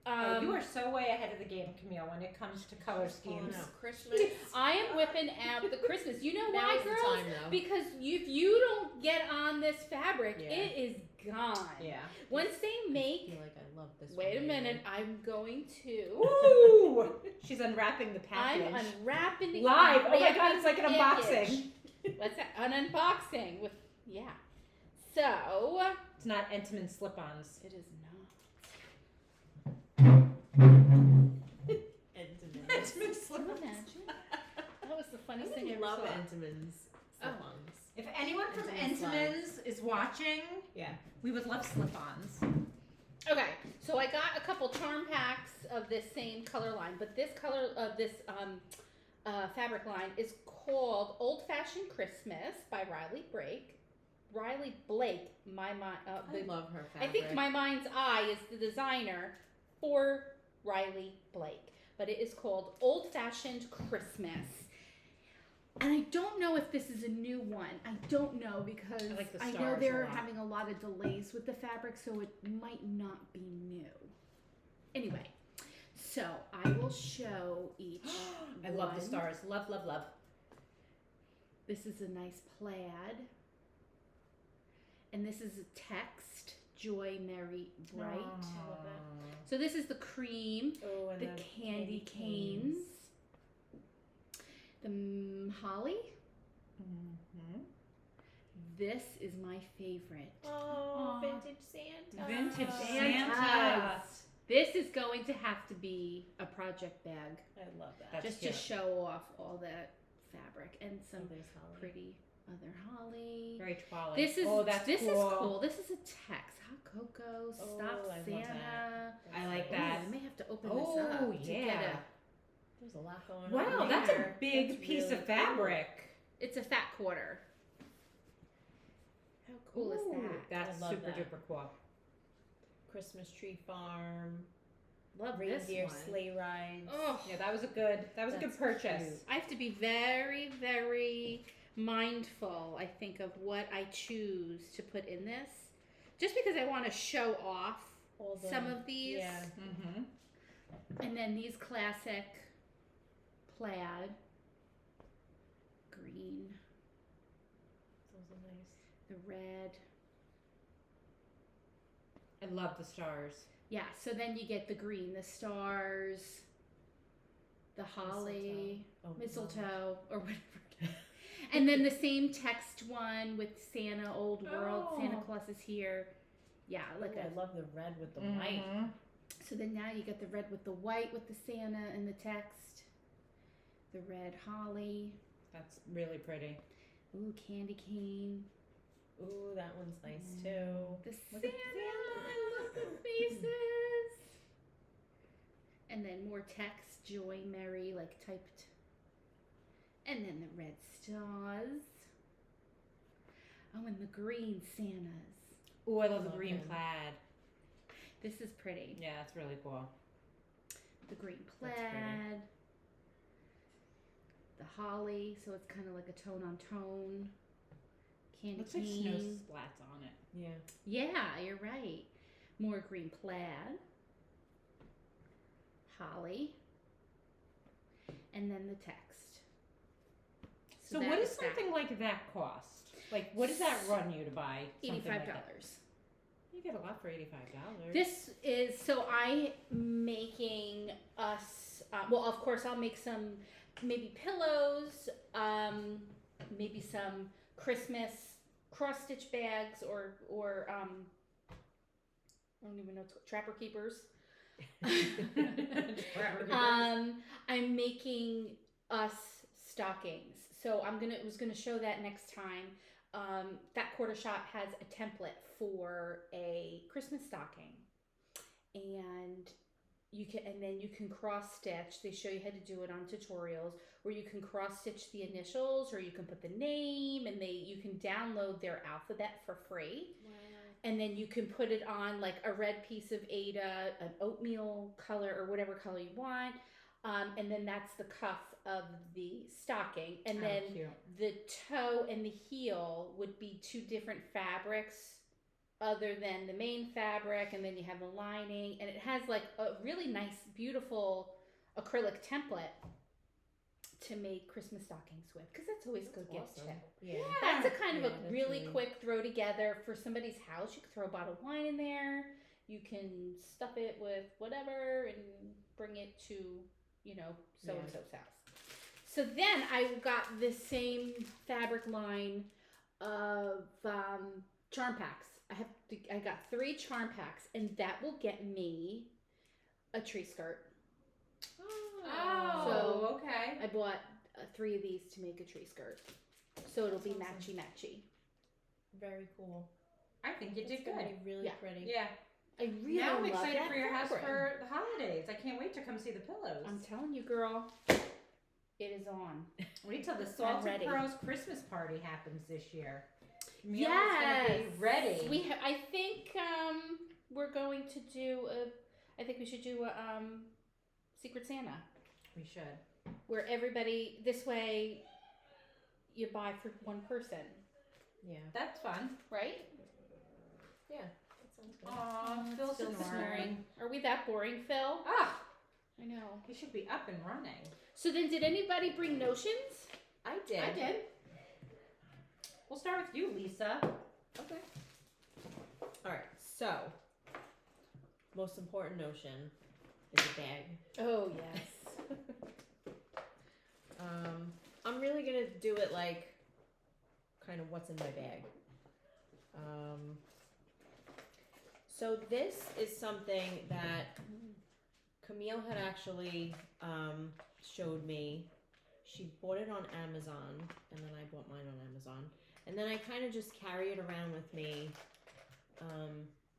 You are so way ahead of the game, Camille, when it comes to color schemes. Oh, no. Christmas. I am whipping out the Christmas. You know Now why, is the girls? time, though. Because if you don't get on this fabric, Yeah. it is gone. Yeah. Once they I make, feel like I love this one. wait a lately. minute, I'm going to. Ooh! She's unwrapping the package. I'm unwrapping the Live. Oh my god, unwrapping it's like an package. unboxing. What's that? An unboxing with, yeah. So, It's not Entenmann slip-ons. it is Entenmann's. Entenmann not. Can you slip-ons. imagine? That was the funniest I thing I ever love saw. Entenmann's slip-ons. If anyone from Entenmann Entenmann's is watching, Yeah. we would love slip-ons. Okay, so I got a couple charm packs of this same color line, but this color of this fabric line is called Old Fashioned Christmas by Riley Blake. My mind. I love her I fabric. think my mind's eye is the designer for Riley Blake, but it is called Old Fashioned Christmas. And I don't know if this is a new one. I don't know because I like the I know stars they're a lot. having a lot of delays with the fabric, so it might not be new. Anyway, so I will show each. I love the one. stars. Love, love, love. This is a nice plaid. And this is a text, Joy, Merry, Bright. I love So this is the cream, Oh, and the candy canes, the holly. Mm-hmm. This is my favorite. Oh, Aw. vintage Santa. Vintage Santa. Santa. This is going to have to be a project bag, I love that. That's just cute. to show off all that fabric and some Oh, there's Holly. pretty other holly. Very twilight. This is oh, that's this cool. is cool. This is a text. Hot cocoa, Oh, stop I love Santa. I like Ooh, that. I may have to open Oh, this up to yeah. get a. There's a lot going on. Wow, that's a there. big That's piece really of fabric. It's a fat quarter. How cool is Ooh, that? That's I love super that. duper cool. cool. Christmas tree farm. Love this Reindeer one. sleigh rides. Oh, Yeah, that was a good That's purchase. cute. I have to be very, very mindful, I think, of what I choose to put in this. Just because I want to show off All the- some of these. Yeah. Mm-hmm. And then these classic plaid, green, Those are nice. the red. I love the stars. Yeah, so then you get the green, the stars, the holly, mistletoe, or whatever. And then the same text one with Santa, Old World, Santa Oh. Claus is here. Yeah, like I love the red with the Mm-hmm. white. so then now you get the red with the white with the Santa and the text. The red holly. That's really pretty. Ooh, candy cane. Ooh, that one's nice too. The Look Santa. at I love the faces. And then more text, joy, merry, like typed. And then the red stars. Oh, and the green Santas. Oh, I love the Love green him. plaid. This is pretty. Yeah, that's really cool. The green That's plaid. pretty. The holly, so it's kind of like a tone on tone. Candy Looks like cane. snow splats on it. Yeah. Yeah, you're right. More green plaid. Holly. And then the text. So that what does is that. something like that cost? Like, what does that run you to buy? something $85. like that? You get a lot for $85. This is, so I'm making us, well, of course, I'll make some, maybe pillows, maybe some Christmas cross-stitch bags or I don't even know, trapper keepers. I'm making us stockings. So was gonna show that next time. That quarter shop has a template for a Christmas stocking, and then you can cross stitch. They show you how to do it on tutorials, where you can cross stitch the initials, or you can put the name, and you can download their alphabet for free. Wow. And then you can put it on like a red piece of Ada, an oatmeal color, or whatever color you want. And then that's the cuff of the stocking. And then cute. the toe and the heel would be two different fabrics other than the main fabric. And then you have the lining. And it has like a really nice, beautiful acrylic template to make Christmas stockings with, because that's always good gifts awesome. too. Yeah. That's a kind of Yeah, a that's really really- quick throw together for somebody's house. You could throw a bottle of wine in there. You can stuff it with whatever and bring it to, so and so's house. So then I got this same fabric line of charm packs. I got 3 charm packs, and that will get me a tree skirt. Oh, okay. I bought 3 of these to make a tree skirt, so it'll be That's awesome. matchy. Very cool. I think you did It's gonna good. be really Yeah. pretty. Yeah. I really Now I'm love excited that for your house fabric. for the holidays. I can't wait to come see the pillows. I'm telling you, girl, it is on. Wait till the I'm Salted ready. Pearls Christmas party happens this year. Yes, Gonna be ready. I think we're going to do I think we should do a Secret Santa We should. where everybody this way you buy for one person, Yeah. That's fun. right? Yeah. That sounds good. Aw, Phil's Still snoring. snoring. Are we that boring, Phil? Ah, I know. he should be up and running. So then, did anybody bring notions? I did. I did. We'll start with you, Lisa. Okay. All right. So, most important notion is a bag. Oh yes. I'm really gonna do it like kind of what's in my bag. So this is something that Camille had actually showed me. She bought it on Amazon, and then I bought mine on Amazon. And then I kind of just carry it around with me.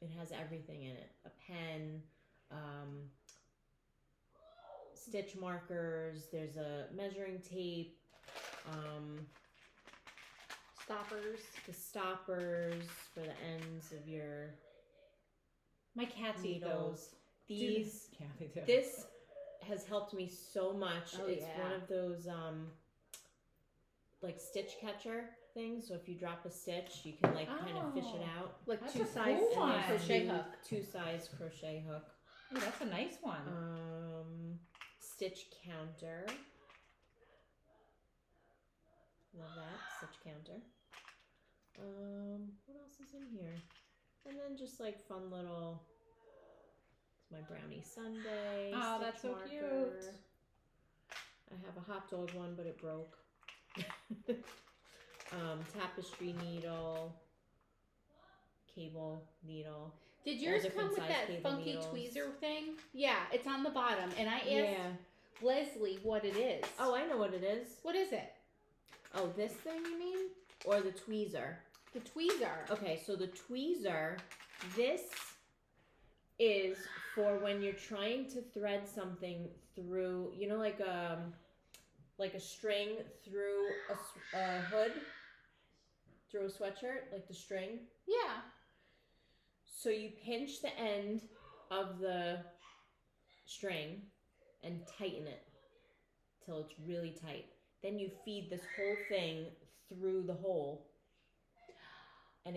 It has everything in it. A pen, stitch markers, there's a measuring tape, Stoppers. the stoppers for the ends of your My cats eat needles. those. These, Yeah, they do. this has helped me so much. Oh, It's yeah. one of those like stitch catcher things. So if you drop a stitch, you can like kind of fish it Oh. out. Like That's 2 a size cool one. crochet hook. Two size crochet hook. Ooh, that's a nice one. Stitch counter. Love that stitch counter. What else is in here? And then just like fun little. It's my brownie sundae. Oh, stitch that's so marker. cute. I have a hot dog one, but it broke. Tapestry needle. Cable needle. Did yours different come with size that cable funky needles. tweezer thing? Yeah, it's on the bottom. And I asked Yeah. Leslie what it is. Oh, I know what it is. What is it? Oh, this thing you mean? Or the tweezer? The tweezer. Okay, so the tweezer, this is for when you're trying to thread something through, like a string through a hood, through a sweatshirt, like the string. Yeah. So you pinch the end of the string and tighten it till it's really tight. Then you feed this whole thing through the hole, and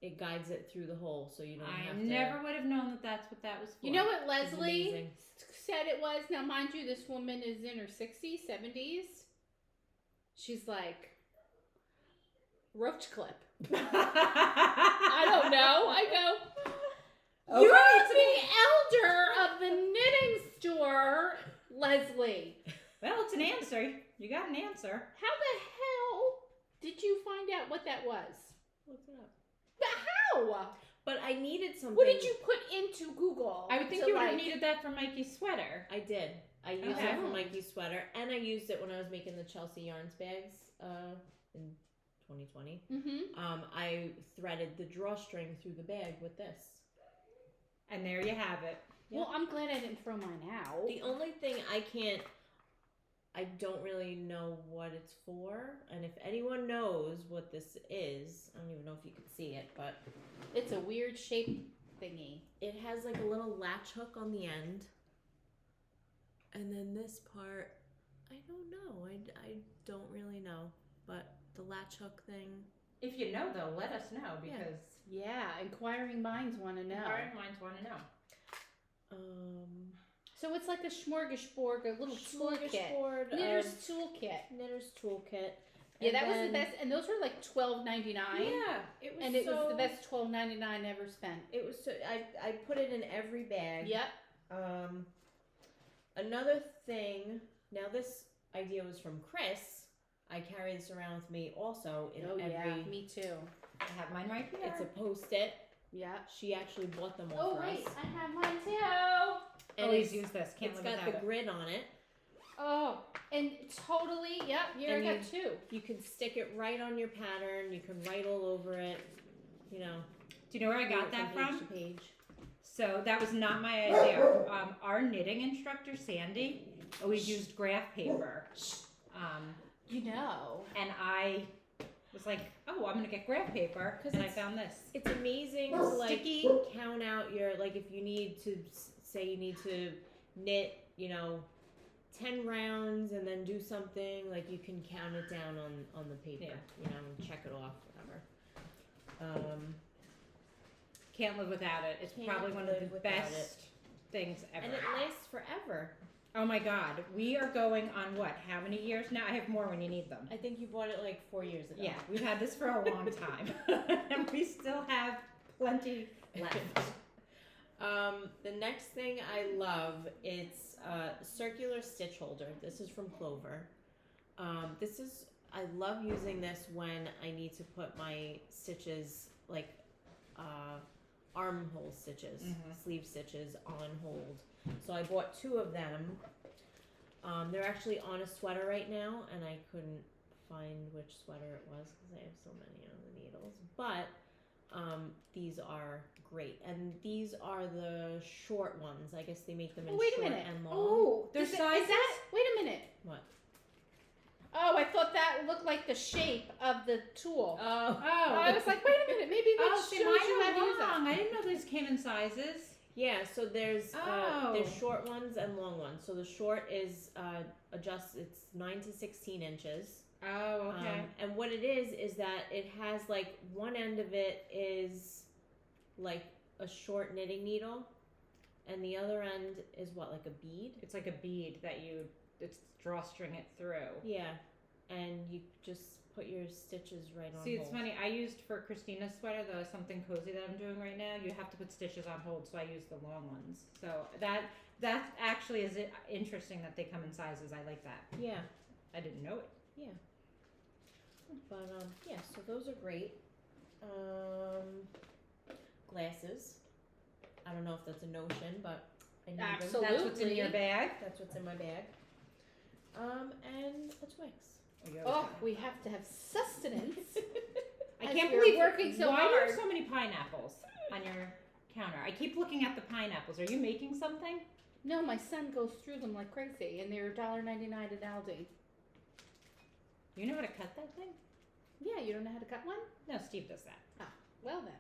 it guides it through the hole, so you don't have I to. never would have known that that's what that was for. You know what It's Leslie amazing. said it was? Now, mind you, this woman is in her 60s, 70s. She's like, roach clip. I don't know. I go, Okay, you're it's the elder of the knitting store, Leslie. Well, it's an answer. You got an answer. How the hell did you find out what that was? Look it up. How? But I needed something. What did you put into Google? I would think to, you would have like- needed that for Mikey's sweater. I did. I used Okay. it for Mikey's sweater, and I used it when I was making the Chelsea Yarns bags in 2020. Mm-hmm. I threaded the drawstring through the bag with this. And there you have it. Well, I'm glad I didn't throw mine out. The only thing I don't really know what it's for, and if anyone knows what this is, I don't even know if you can see it, but It's a weird shape thingy. it has like a little latch hook on the end, and then this part, I don't know. I don't really know, but the latch hook thing. If you know, though, let us know Yeah. because Yeah, inquiring minds want to know. inquiring minds want to know. So it's like a smorgasbord, a little toolkit. Smorgasbord. Knitter's toolkit. Knitter's toolkit. Yeah, And that was then- the best, and those were like $12.99. Yeah, it was. And it was so- the best $12.99 ever spent. It was. So, I put it in every bag. Yep. Another thing. Now this idea was from Chris. I carry this around with me also in Oh every. yeah, me too. I have mine right here. It's a post-it. Yeah. She actually bought them all Oh for wait, us. I have mine too. And Always it's, use this. Can't it's live got without the it. grid on it. Oh, and totally. Yep. Here And I got two. You can stick it right on your pattern. You can write all over it. You know. Do you know where I do got it that page from? to page. So that was not my idea. Our knitting instructor, Sandy, always used graph paper. You know. And I was like, oh, I'm going to get graph paper. 'Cause And I it's- found this. It's amazing to like Sticky. count out your, like, if you need to say you need to knit, 10 rounds and then do something, like you can count it down on the paper, Yeah. and check it off, whatever. Can't live without it. It's Can't probably one of live the without best things ever. And it lasts forever. Oh my God. We are going on what? How many years now? I have more when you need them. I think you bought it like 4 years ago. Yeah, we've had this for a long time. And we still have plenty left. The next thing I love, it's a circular stitch holder. This is from Clover. I love using this when I need to put my stitches, like armhole stitches, sleeve stitches on hold. So I bought 2 of them. They're actually on a sweater right now, and I couldn't find which sweater it was because I have so many on the needles. But these are great, and these are the short ones. I guess they make them in Oh, wait a short minute. and long. Oh, Their is sizes? that? Wait a minute. What? Oh, I thought that looked like the shape of the tool. Oh, I was like, wait a minute, maybe that Oh, shows see, you mine how to are use long. that. I didn't know these came in sizes. yeah. So there's Oh. short ones and long ones. So the short is it's 9 to 16 inches. Oh, okay. And what it is that it has like one end of it is like a short knitting needle, and the other end is what, like a bead? It's like a bead that it's drawstring it through. Yeah, and you just put your stitches right on. See, it's hold. funny. I used for Christina's sweater, the something cozy that I'm doing right now. You have to put stitches on hold, so I use the long ones. So that actually is interesting that they come in sizes. I like that. Yeah, I didn't know it. but yeah. So those are great. Glasses. I don't know if that's a notion, but I need them. Absolutely. That's what's in your bag. That's what's in my bag. And a Twix. Oh, we have to have sustenance. I as can't we're believe working so why do you hard. have so many pineapples on your counter? I keep looking at the pineapples. Are you making something? No, my son goes through them like crazy, and they're $1.99 at Aldi. You know how to cut that thing? Yeah, you don't know how to cut one? No, Steve does that. Well then.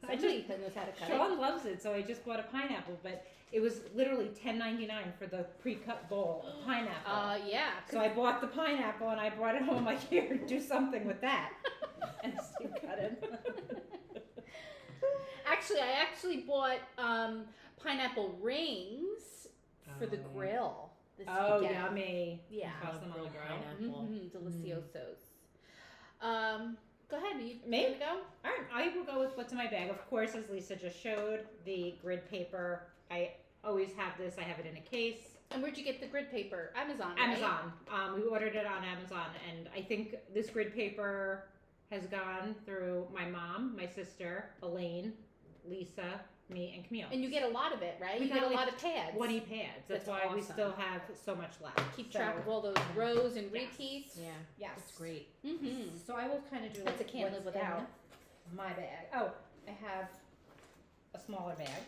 I Somebody knows how to cut it. Sean loves it, so I just bought a pineapple, but it was literally $10.99 for the pre-cut bowl of pineapple. Yeah. So I bought the pineapple and I brought it home. I'm like, here, do something with that. And Steve cut it. Actually, I bought pineapple rings for the Oh. grill this Oh, weekend. yummy. Yeah. Toss them on the grill. Pineapple. Deliciosos. Go ahead. Are you Me? gonna go? All right, I will go with what's in my bag. Of course, as Lisa just showed, the grid paper. I always have this. I have it in a case. And where'd you get the grid paper? Amazon. Right? Amazon. We ordered it on Amazon, and I think this grid paper has gone through my mom, my sister, Elaine, Lisa, me, and Camille. And you get a lot of it, right? We You got get a like lot of pads. 20 pads. That's That's why we awesome. still have so much left. Keep So, track of all those rows and Yes. repeats. Yeah, Yes. it's great. Mm-hmm. So I will kind of do That's like a can't what's live without. in my bag. Oh, I have a smaller bag.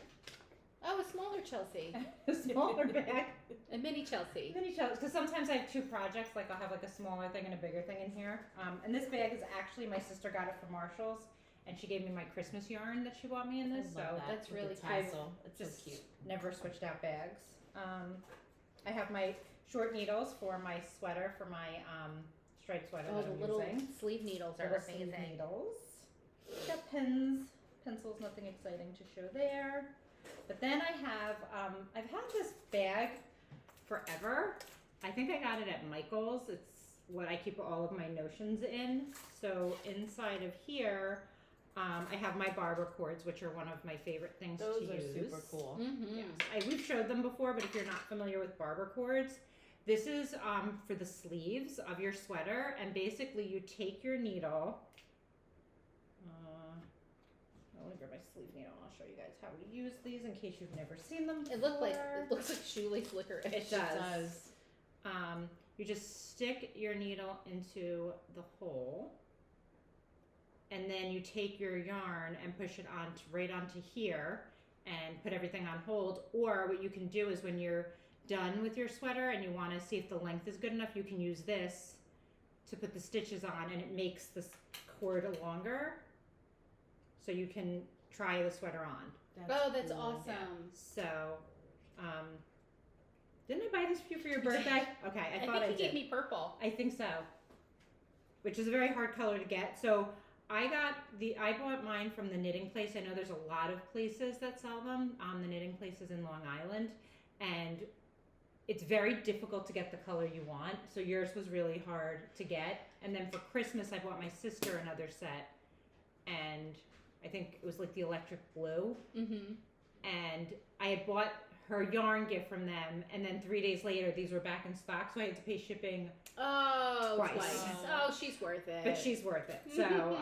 Oh, a smaller Chelsea. A smaller bag. A mini Chelsea. Many shelves, because sometimes I have 2 projects. Like I'll have like a smaller thing and a bigger thing in here. And this bag is actually my sister got it from Marshall's, and she gave me my Christmas yarn that she bought me in this. I love So that that's with really the cute. tassel. It's just so cute. never switched out bags. I have my short needles for my sweater, for my striped sweater Oh, that the I'm little using. sleeve needles are Little sleeve amazing. needles. Got pins, pencils, nothing exciting to show there. But then I have, I've had this bag forever. I think I got it at Michael's. It's what I keep all of my notions in. So inside of here, I have my barber cords, which are one of my favorite things to use. Those are super cool. Mm-hmm. Yes, we've showed them before, but if you're not familiar with barber cords, this is for the sleeves of your sweater, and basically you take your needle. Let me grab my sleeve needle. I'll show you guys how we use these in case you've never seen them before. It looks like shoelace licorice. It does. You just stick your needle into the hole, and then you take your yarn and push it on right onto here and put everything on hold. Or what you can do is when you're done with your sweater and you want to see if the length is good enough, you can use this to put the stitches on, and it makes the cord longer, so you can try the sweater on. That's cool. awesome. Yeah. So, didn't I buy this for you for your birthday? Okay, I thought I think did. he gave me purple. I think so. Which is a very hard color to get. So I bought mine from the knitting place. I know there's a lot of places that sell them. The knitting place is in Long Island, and it's very difficult to get the color you want. So yours was really hard to get. And then for Christmas, I bought my sister another set, and I think it was like the electric blue. Mm-hmm. And I had bought her yarn gift from them, and then 3 days later these were back in stock, so I had to pay shipping Twice. Oh, she's worth it. but she's worth it. So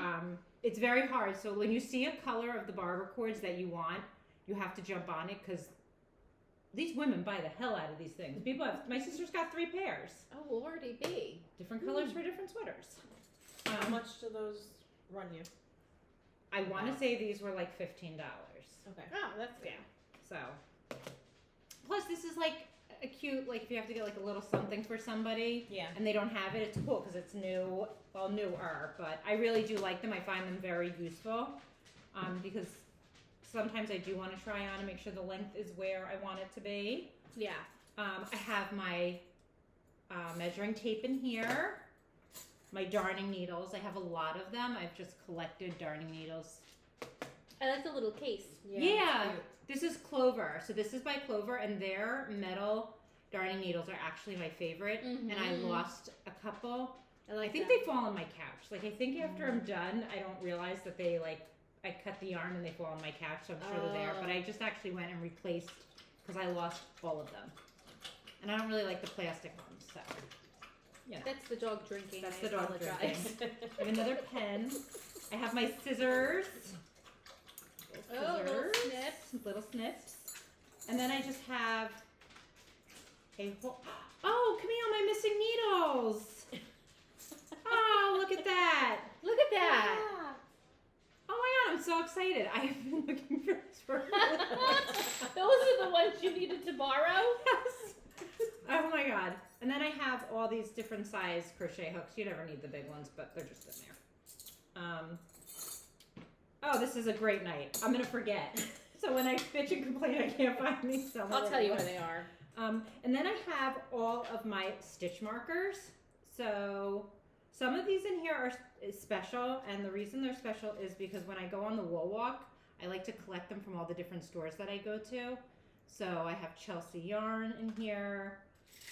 it's very hard. So when you see a color of the barber cords that you want, you have to jump on it, because these women buy the hell out of these things. My sister's got 3 pairs, Oh, Lordy B. different colors for different sweaters. How much do those run you? I want to say these were like $15. Okay. Oh, that's good. So, plus this is like a cute, like if you have to get like a little something for somebody, Yeah. and they don't have it, it's cool because it's new, well, newer, but I really do like them. I find them very useful, because sometimes I do want to try on and make sure the length is where I want it to be. Yeah. I have my measuring tape in here, my darning needles. I have a lot of them. I've just collected darning needles. I like the little case. Yeah. This is Clover. So this is by Clover, and their metal darning needles are actually my favorite. Mhm. And I lost a couple. I I think they fall on my couch. Like I think after I'm done, I don't realize that they I cut the yarn and they fall on my couch, so I'm sure they're there. But I just actually went and replaced because I lost all of them. And I don't really like the plastic ones, so yeah. That's the dog drinking. That's I the dog apologize. drinking. I have another pen. I have my scissors. Oh, little Scissors. snips. Little snips. And then I just have a whole... Oh, Camille, my missing needles. Oh, look at that. Look at that. Oh my God, I'm so excited. I have been looking for this for a while. Those are the ones you needed to borrow? Yes. Oh my God. And then I have all these different size crochet hooks. You never need the big ones, but they're just in there. Oh, this is a great night. I'm going to forget. So when I bitch and complain I can't find these, I'll tell you where they are. And then I have all of my stitch markers. So some of these in here are special, and the reason they're special is because when I go on the wool walk, I like to collect them from all the different stores that I go to. So I have Chelsea yarn in here.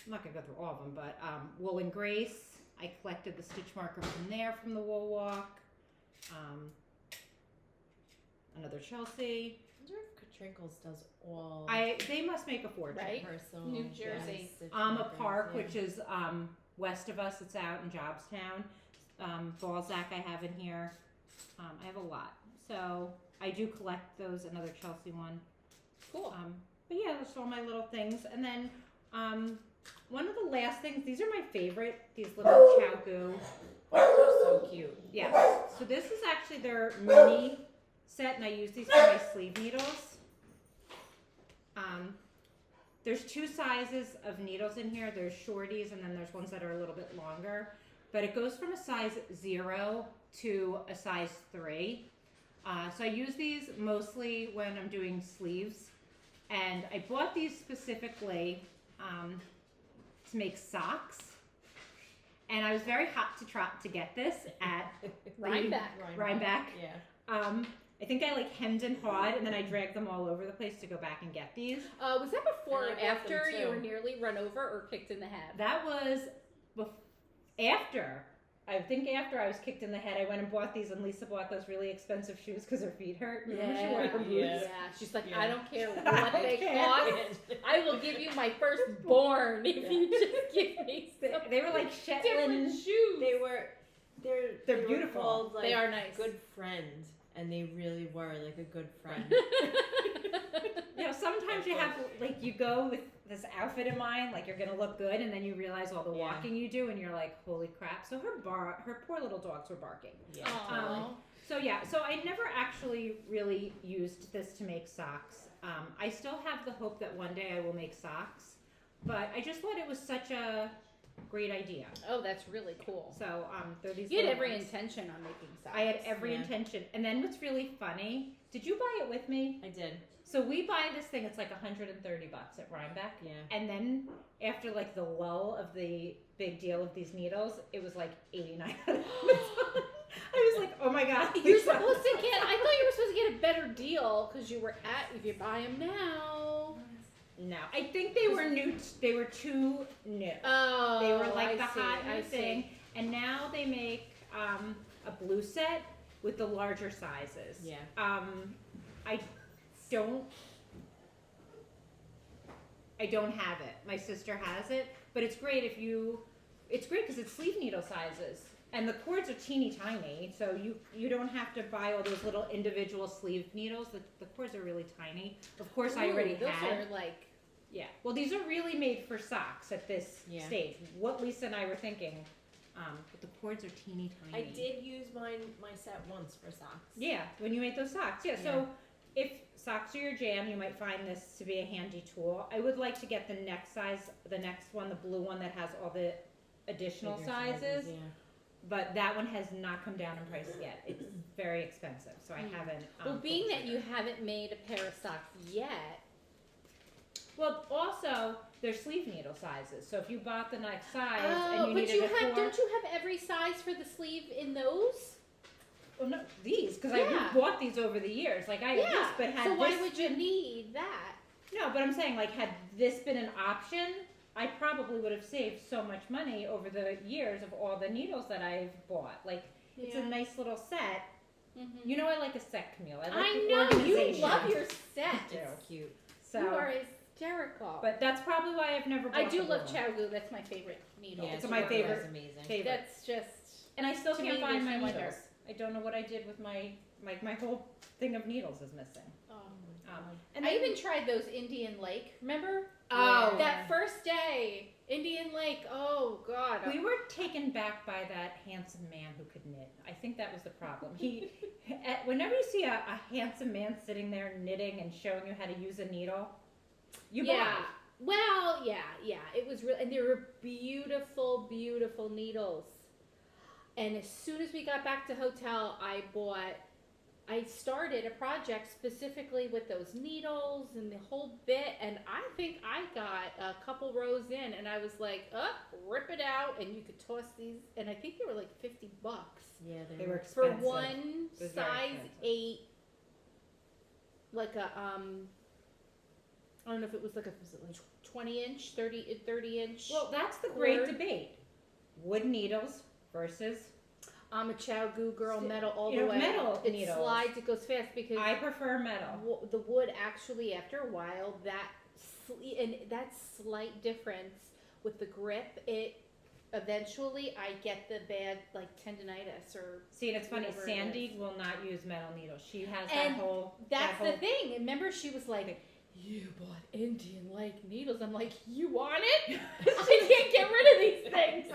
I'm not going to go through all of them, but Wool and Grace. I collected the stitch marker from there from the wool walk. Another Chelsea. I wonder if Trinkles does all They must make a fortune. Right? personal. New Jersey. A Park, which is west of us. It's out in Jobstown. Balzac I have in here. I have a lot. So I do collect those. Another Chelsea one. Cool. But yeah, those are all my little things. And then one of the last things, these are my favorite, these little Chowgoo. They're so cute. Yeah. So this is actually their mini set, and I use these for my sleeve needles. There's 2 sizes of needles in here. There's shorties, and then there's ones that are a little bit longer. But it goes from a size 0 to a size 3. So I use these mostly when I'm doing sleeves. And I bought these specifically to make socks. And I was very hot to trot to get this at Rhinebeck. Rhinebeck. Yeah. I think I like hemmed and hawed, and then I dragged them all over the place to go back and get these. Was that before And or I bought them after you too. were nearly run over or kicked in the head? That was after. I think after I was kicked in the head, I went and bought these, and Lisa bought those really expensive shoes because her feet hurt. Remember she wore her boots? Yeah. She's like, Yeah. I don't care I what don't they care. cost. I will give you my firstborn if you just give me some They were like different Shetland. shoes. They're They're beautiful. Were called, like, They are nice. Good friend, and they really were like a good friend. You know, sometimes you have like you go with this outfit in mind, like you're gonna look good, and then you realize all the Yeah. walking you do, and you're like, holy crap! So her poor little dogs were barking. Yeah. Aw. So yeah, so I never actually really used this to make socks. I still have the hope that one day I will make socks, but I just thought it was such a great idea. Oh, that's really cool. So they're these. You had little every ones. intention on making socks. I had every Yeah. intention, and then what's really funny? Did you buy it with me? I did. So we buy this thing. It's like $130 at Rhinebeck. Yeah. And then after like the lull of the big deal of these needles, it was like $89. I was like, oh my god! You're supposed to get. I thought you were supposed to get a better deal because you were at. If you buy them now. No, I think they were new. They were too new. Oh, They were like I the see, hot I new see. thing, and now they make a blue set with the larger sizes. Yeah. I don't have it. My sister has it, but it's great if you. It's great because it's sleeve needle sizes, and the cords are teeny tiny, so you don't have to buy all those little individual sleeve needles. The cords are really tiny. Of course, I already those had. are like. Yeah. Well, these are really made for socks at this Yeah. stage. What Lisa and I were thinking, but the cords are teeny tiny. I did use my set once for socks. Yeah, when you made those socks. Yeah. So if socks are your jam, you might find this to be a handy tool. I would like to get the next one, the blue one that has all the additional Bigger sizes. Yeah. But that one has not come down in price yet. It's very expensive, so I haven't. Well, being that focused you on it. haven't made a pair of socks yet. Well, also they're sleeve needle sizes. So if you bought the next size Oh, and you but needed you a have. 4, Don't you have every size for the sleeve in those? well, no, these because Yeah. I've bought these over the years. Like I had this, but had So why this would you need that? No, but I'm saying like had this been an option, I probably would have saved so much money over the years of all the needles that I've bought. Like it's a nice little set. Mm-hmm. You know I like a set, Camille. I like I the know you organization. love your set. It's cute. So, You are hysterical. but that's probably why I've never bought I do the love blue one. Chow That's my favorite needle. Yeah, It's my Chihuahua favorite. is amazing. Favorite. That's just. And I still To can't me, find my there's no wonder. needles. I don't know what I did with my whole thing of needles is missing. Oh. And I then- even tried those Indian Lake. Remember? Oh. That first day, Indian Lake. Oh God. We were taken back by that handsome man who could knit. I think that was the problem. Whenever you see a handsome man sitting there knitting and showing you how to use a needle, you buy. Yeah. Well, yeah. It was real, and they were beautiful, beautiful needles. And as soon as we got back to hotel, I started a project specifically with those needles and the whole bit, and I think I got a couple rows in, and I was like, rip it out, and you could toss these, and I think they were like $50 Yeah, They were for expensive. one It was very size expensive. 8, like a I don't know if it was like a 20-inch, 30-inch. Well, that's the great cord. debate. Wood needles versus. I'm a Chow Goo girl, See, metal all you the know, way. metal It needles. slides, it goes fast because I prefer metal. the wood actually, after a while, and that slight difference with the grip, it eventually I get the bad like tendonitis or. See, and it's funny. Whatever it Sandy will not use metal needles. She has And that whole. That's that whole, the thing. Remember, she was like, "You bought Indian Lake needles." I'm like, "You want it?" I can't get rid of these things.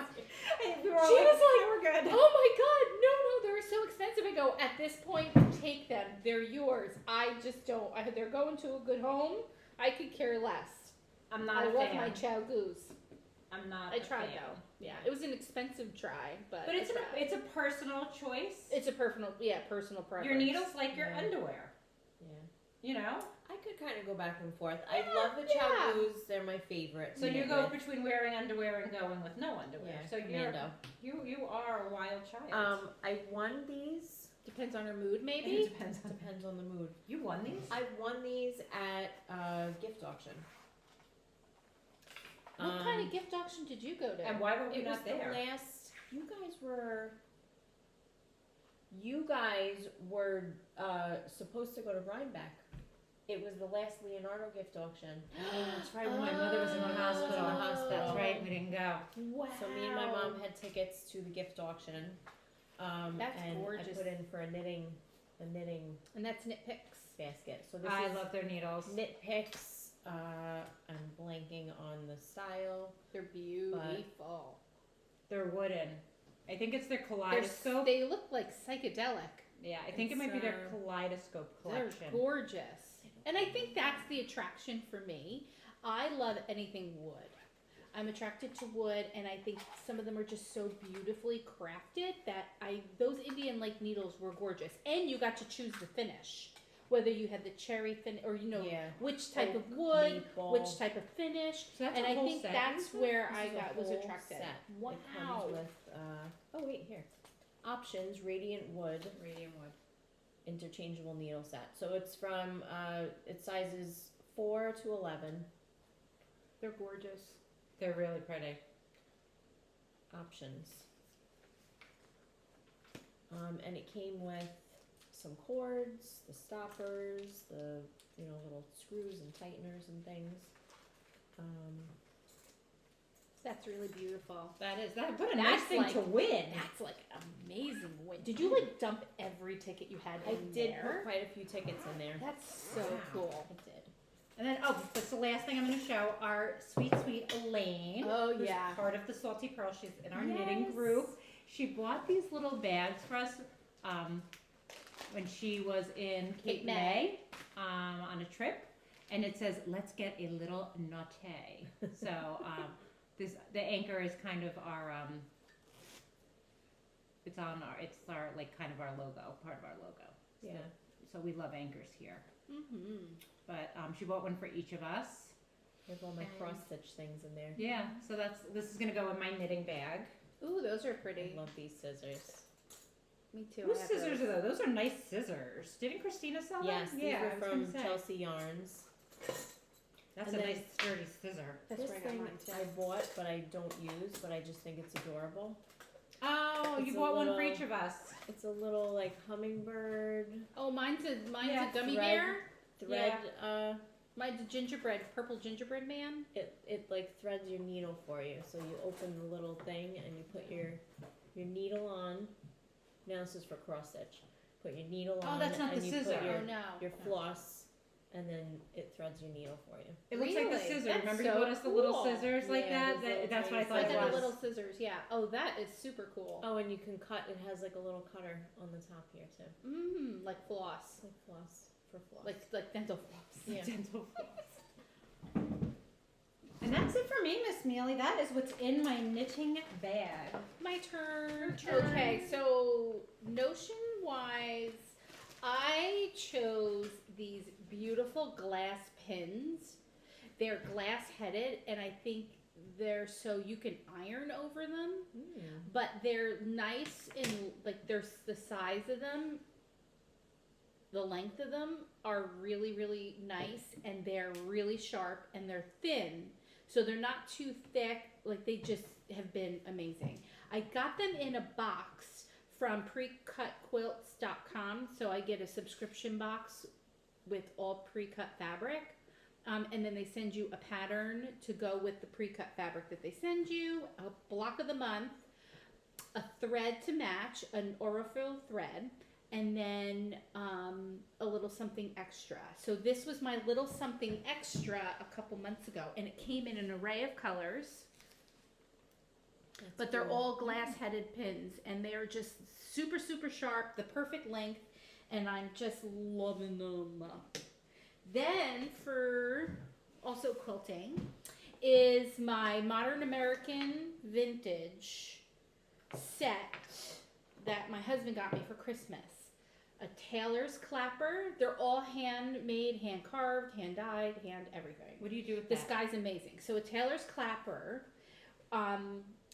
We were all She was like, "Yeah, we're good." Oh my God, no, they're so expensive. I go, at this point, take them. They're yours. I just don't. They're going to a good home. I could care less. I'm not I a love fan. my Chow Goos. I'm not. I a tried fan. though. Yeah, it was an expensive try, but But it's I tried. it's a personal choice. It's a personal preference. Your needles like your Yeah. underwear. Yeah. You know. I could kind of go back and forth. I Yeah, love the yeah. Chow Goos. They're my favorite. So to you knit go with. between wearing underwear and going with no underwear. Yeah, So commando. you are a wild child. I won these Depends on her mood, It maybe. depends on. Depends on the mood. You won these? I won these at a gift auction. What kind of gift auction did you go to? And why were we It was not there? the last. You guys were supposed to go to Rhinebeck. It was the last Leonardo gift auction. That's right. When my mother was in the hospital. In the hospital. That's right. We didn't go. Wow. So me and my mom had tickets to the gift auction. That's and gorgeous. I put in for a knitting And that's nitpicks. basket. So this I is love their needles. knit picks. I'm blanking on the style. They're beautiful. They're wooden. I think it's their They're, kaleidoscope. they look like psychedelic. Yeah, I think it It's, might be their kaleidoscope collection. They're gorgeous. And I think that's the attraction for me. I love anything wood. I'm attracted to wood, and I think some of them are just so beautifully crafted that those Indian Lake needles were gorgeous. And you got to choose the finish, whether you had the cherry finish or Yeah. which type Oak, of wood, maple. which type of finish. So that's And a I whole think set. that's where This I is a was whole attracted. set. Wow. It comes with oh wait, here. Options, radiant wood, Radiant wood. interchangeable needle set. So it's from it sizes 4 to 11. They're gorgeous. They're really pretty. Options. And it came with some cords, the stoppers, the little screws and tighteners and things. That's really beautiful. That is that. What a nice That's thing like- to win. That's like amazing win. Did you like dump every ticket you had I in did there? put quite a few tickets in there. That's so Wow. cool. I did. And then that's the last thing I'm going to show. Our sweet Elaine. Oh, who's yeah. part of the Salty Pearl. She's in our Yes. knitting group. She bought these little bags for us when she was in Cape May on a trip, and it says "Let's get a little naughty." So the anchor is kind of our it's our like kind of our logo, part of our logo. Yeah. So we love anchors here. Mm-hmm. But she bought one for each of us. I have all my And- cross stitch things in there. Yeah, so this is gonna go in my knitting bag. Ooh, those are pretty. I love these scissors. Me too. Whose I have scissors those. are those? Those are nice scissors. Didn't Christina sell them? Yes, these yeah, I are was from gonna say. Chelsea Yarns. That's And a then- nice sturdy scissor. That's This where I got thing mine too. I bought, but I don't use, but I just think it's adorable. Oh, It's you a bought one for little- each of us. It's a little like hummingbird Oh, mine's a Yeah, gummy thread. bear. thread. Mine's a gingerbread, purple gingerbread man. It like threads your needle for you. So you open the little thing and you put your needle on. Now this is for cross stitch. Put your needle on. Oh, that's not and the you scissor. Put your, Oh no. your floss, and then it threads your needle for you. It looks like the Really? scissor. That's Remember so you bought us the little cool. scissors like Yeah, that? those little That's what I tiny thought Like it the was. little scissors, yeah. Oh, that is super cool. Oh, and you can cut. It has like a little cutter on the top here too. Like floss, Like floss for floss. like dental floss. Yeah. Dental floss. And that's it for me, Miss Mealy. That is what's in my knitting bag. My turn. Your turn. Okay, so notion wise, I chose these beautiful glass pins. They're glass headed, and I think they're so you can iron over them, but they're nice in like there's the size of them, the length of them are really, really nice, and they're really sharp, and they're thin. So they're not too thick, like they just have been amazing. I got them in a box from precutquilts.com, so I get a subscription box with all pre-cut fabric. And then they send you a pattern to go with the pre-cut fabric that they send you, a block of the month, a thread to match, an Aurifil thread, and then a little something extra. So this was my little something extra a couple months ago, and it came in an array of colors, but they're all glass-headed pins, and they're just super, super sharp, the perfect length, and I'm just loving them. Then for also quilting is my Modern American Vintage set that my husband got me for Christmas. A Tailors clapper. They're all handmade, hand carved, hand dyed, hand everything. What do you do with This that? guy's amazing. So a Tailors clapper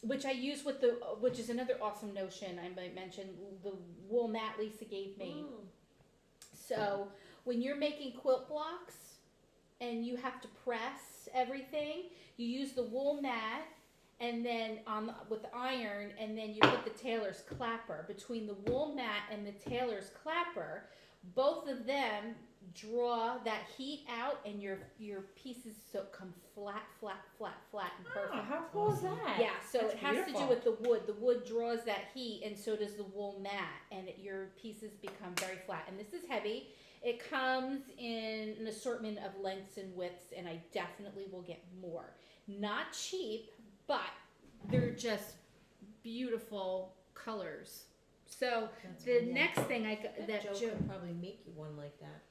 which I use with which is another awesome notion I might mention, the wool mat Lisa gave me. So when you're making quilt blocks and you have to press everything, you use the wool mat and then with the iron, and then you put the tailor's clapper. Between the wool mat and the tailor's clapper, both of them draw that heat out, and your pieces come flat and perfect. Oh, how cool is that? Yeah, so That's it has to do beautiful. with the wood. The wood draws that heat, and so does the wool mat, and your pieces become very flat. And this is heavy. It comes in an assortment of lengths and widths, and I definitely will get more. Not cheap, but they're just beautiful colors. So That's the cool. next thing Joe could probably make you one like that.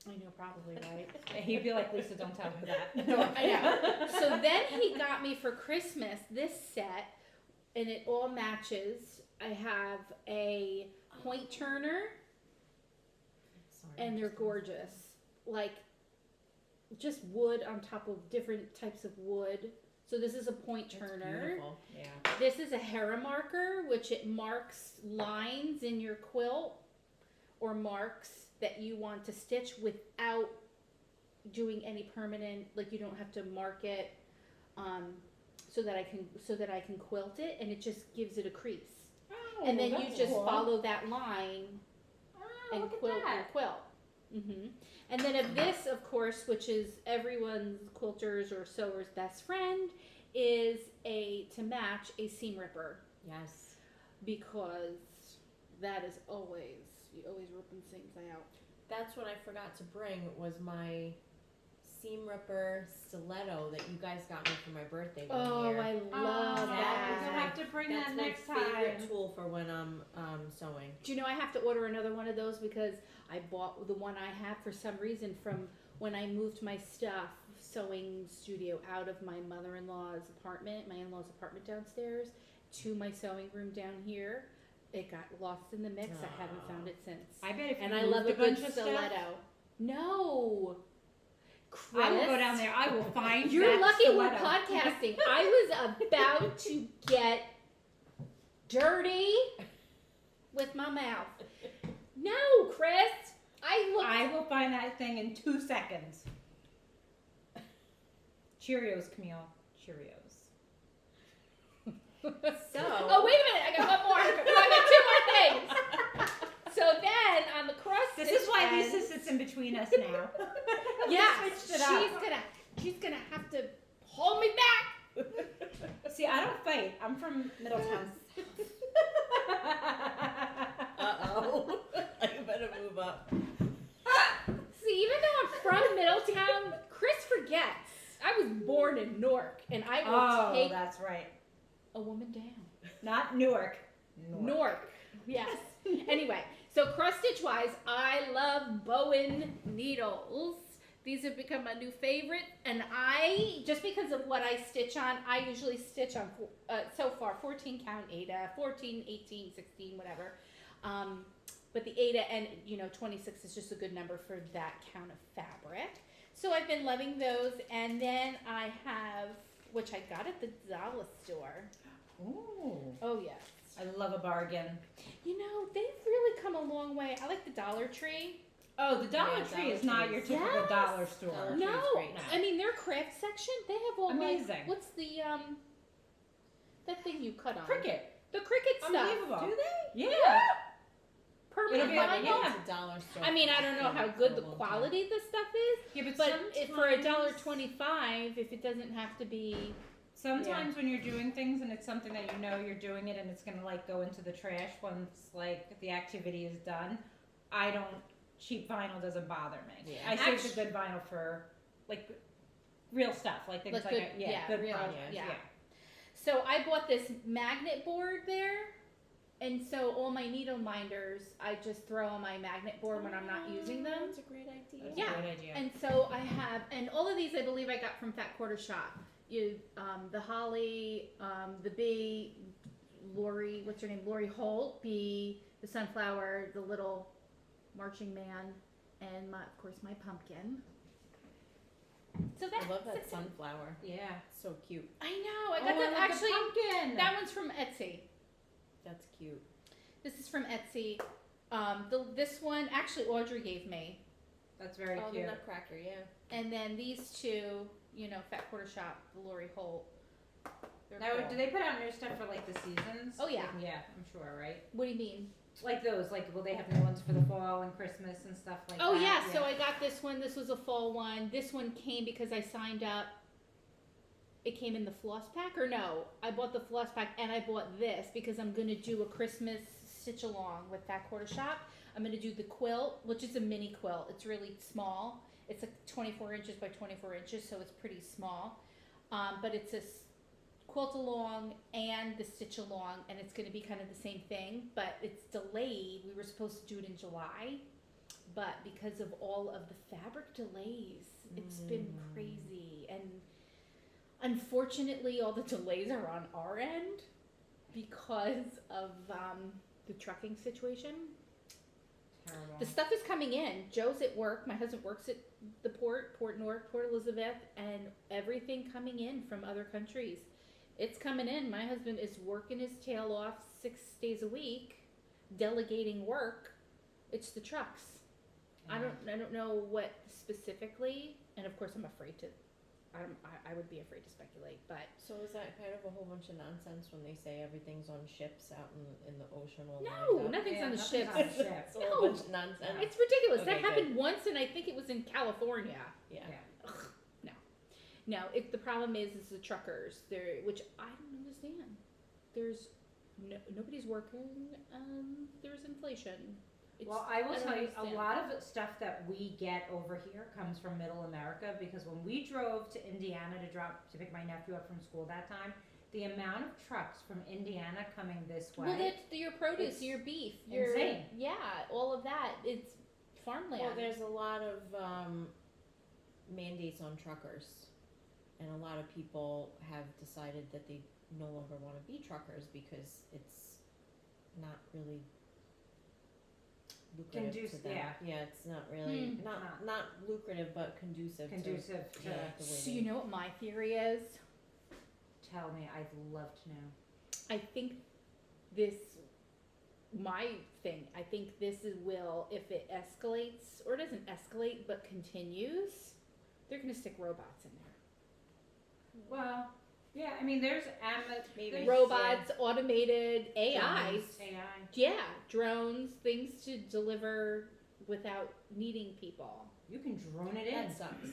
I know, probably, right? He'd be like, Lisa, don't tell her that. No, I know. So then he got me for Christmas this set, and it all matches. I have a point turner, Sorry. and they're gorgeous. Like, just wood on top of different types of wood. So this is a point That's turner. beautiful. Yeah. This is a Herra marker, which it marks lines in your quilt or marks that you want to stitch without doing any permanent, like you don't have to mark it, so that I can quilt it, and it just gives it a crease. Oh, And then you that's just cool. follow that line Oh, and look at quilt that. your quilt. And then of this, of course, which is everyone's quilter's or sewer's best friend, is to match a seam ripper, Yes. because that is always, you always ripping seams out. That's what I forgot to bring was my seam ripper stiletto that you guys got me for my birthday one Oh, year. I Oh, love you'll that. have to bring That's that my next favorite time. tool for when I'm sewing. Do you know I have to order another one of those because I bought the one I have for some reason from when I moved my sewing studio out of my mother-in-law's apartment, my in-law's apartment downstairs, to my sewing room down here. It got lost in the mix. I haven't found it since. I bet if you And I moved love a a good bunch of stiletto. stuff, No. I will go Chris, down there. I will find You're that lucky stiletto. we're podcasting. I was about to get dirty with my mouth. No, Chris. I will find that thing in 2 seconds. Cheerios, Camille. Cheerios. So. Oh, wait a minute. I got one more. I got 2 more things. So then on the cross This stitch is why ends- Lisa sits in between us now. Yeah, switched it up. she's gonna have to hold me back. See, I don't fight. I'm from Middletown. Uh-oh. You better move up. See, even though I'm from Middletown, Chris forgets. I was born in Newark, and I will Oh, take that's right. a woman down. Not Newark. Newark. Yes. Anyway, so cross stitch wise, I love Bohin needles. These have become my new favorite, and just because of what I stitch on, I usually stitch on so far 14 count Ada, 14, 18, 16, whatever. But the Ada and 26 is just a good number for that count of fabric. So I've been loving those, and then I have, which I got at the dollar store. Ooh. Oh yes. I love a bargain. They've really come a long way. I like the Dollar Tree. Oh, the Dollar Yeah, Tree Dollar is not Tree your is- typical Yes. dollar store. Dollar No, Tree's great. I mean their craft section. They have all Amazing. like what's the that thing you cut on? Cricket. The cricket stuff. Unbelievable. Do they? Yeah. Permanent It'll be- vinyl. yeah. It's a dollar store. I mean, I don't know how good the quality this stuff is, Yeah, but, but for sometimes- $1.25, if it doesn't have to be. Sometimes when you're doing things and it's something that you're doing it and it's gonna like go into the trash once like the activity is done, cheap vinyl doesn't bother me. Yeah. I save the good vinyl for like real stuff, like things Like like good- good real- projects. yeah. So I bought this magnet board there, and so all my needle minders, I just throw on my magnet board when I'm not using them. That's a great idea. That's Yeah. a great idea. And so I have, and all of these I believe I got from Fat Quarter Shop. The holly, the bee, Lori, what's her name? Lori Holt, bee, the sunflower, the little marching man, and of course my pumpkin. So I love that that's sunflower. Yeah. So cute. I know. I got that the actually. pumpkin. That one's from Etsy. That's cute. This is from Etsy. This one actually Audrey gave me, That's very Oh, the cute. nutcracker, yeah. and then these two, Fat Quarter Shop, the Lori Holt. They're Now, cool. do they put out new stuff for like the seasons? Oh, yeah. Yeah, I'm sure, right? What do you mean? Like those, like will they have new ones for the fall and Christmas and stuff like Oh that? yeah, so I got this one. This was a fall one. This one came because I signed up. It came in the floss pack, or no? I bought the floss pack and I bought this because I'm gonna do a Christmas stitch along with Fat Quarter Shop. I'm gonna do the quilt, which is a mini quilt. It's really small. It's like 24 inches by 24 inches, so it's pretty small. But it's a quilt along and the stitch along, and it's going to be kind of the same thing, but it's delayed. We were supposed to do it in July, but because of all of the fabric delays, it's been crazy. And unfortunately, all the delays are on our end because of the trucking situation. Terrible. The stuff is coming in. Joe's at work. My husband works at the Port North, Port Elizabeth, and everything coming in from other countries. It's coming in. My husband is working his tail off 6 days a week, delegating work. It's the trucks. Yeah. I don't know what specifically, and of course I'm afraid to. I would be afraid to speculate, but So is that kind of a whole bunch of nonsense when they say everything's on ships out in the ocean all no, lined up? nothing's Yeah, on the nothing's ships. on the ship. It's a whole No. bunch of nonsense. It's ridiculous. Okay, That happened once, and I think it was in California. Yeah. Yeah. No, the problem is the truckers. Which I don't understand. There's nobody's working. There's inflation. Well, I will don't tell you, a understand. lot of stuff that we get over here comes from Middle America because when we drove to Indiana to pick my nephew up from school that time, the amount of trucks from Indiana coming this way. Well, that's your produce, It's your beef, your insane. yeah, all of that. It's farmland. Well, there's a lot of mandates on truckers, and a lot of people have decided that they no longer want to be truckers because it's not really lucrative to Conducive, them. yeah. It's not really Not. not lucrative, but conducive. Conducive to. Yeah, the way so they- you know what my theory is? Tell me, I'd love to know. I think I think this will, if it escalates, or doesn't escalate, but continues, they're going to stick robots in there. Well, yeah, I mean, there's Maybe. there's Robots, automated AIs. drones, AI. Yeah, drones, things to deliver without needing people. You can drone it in. That sucks.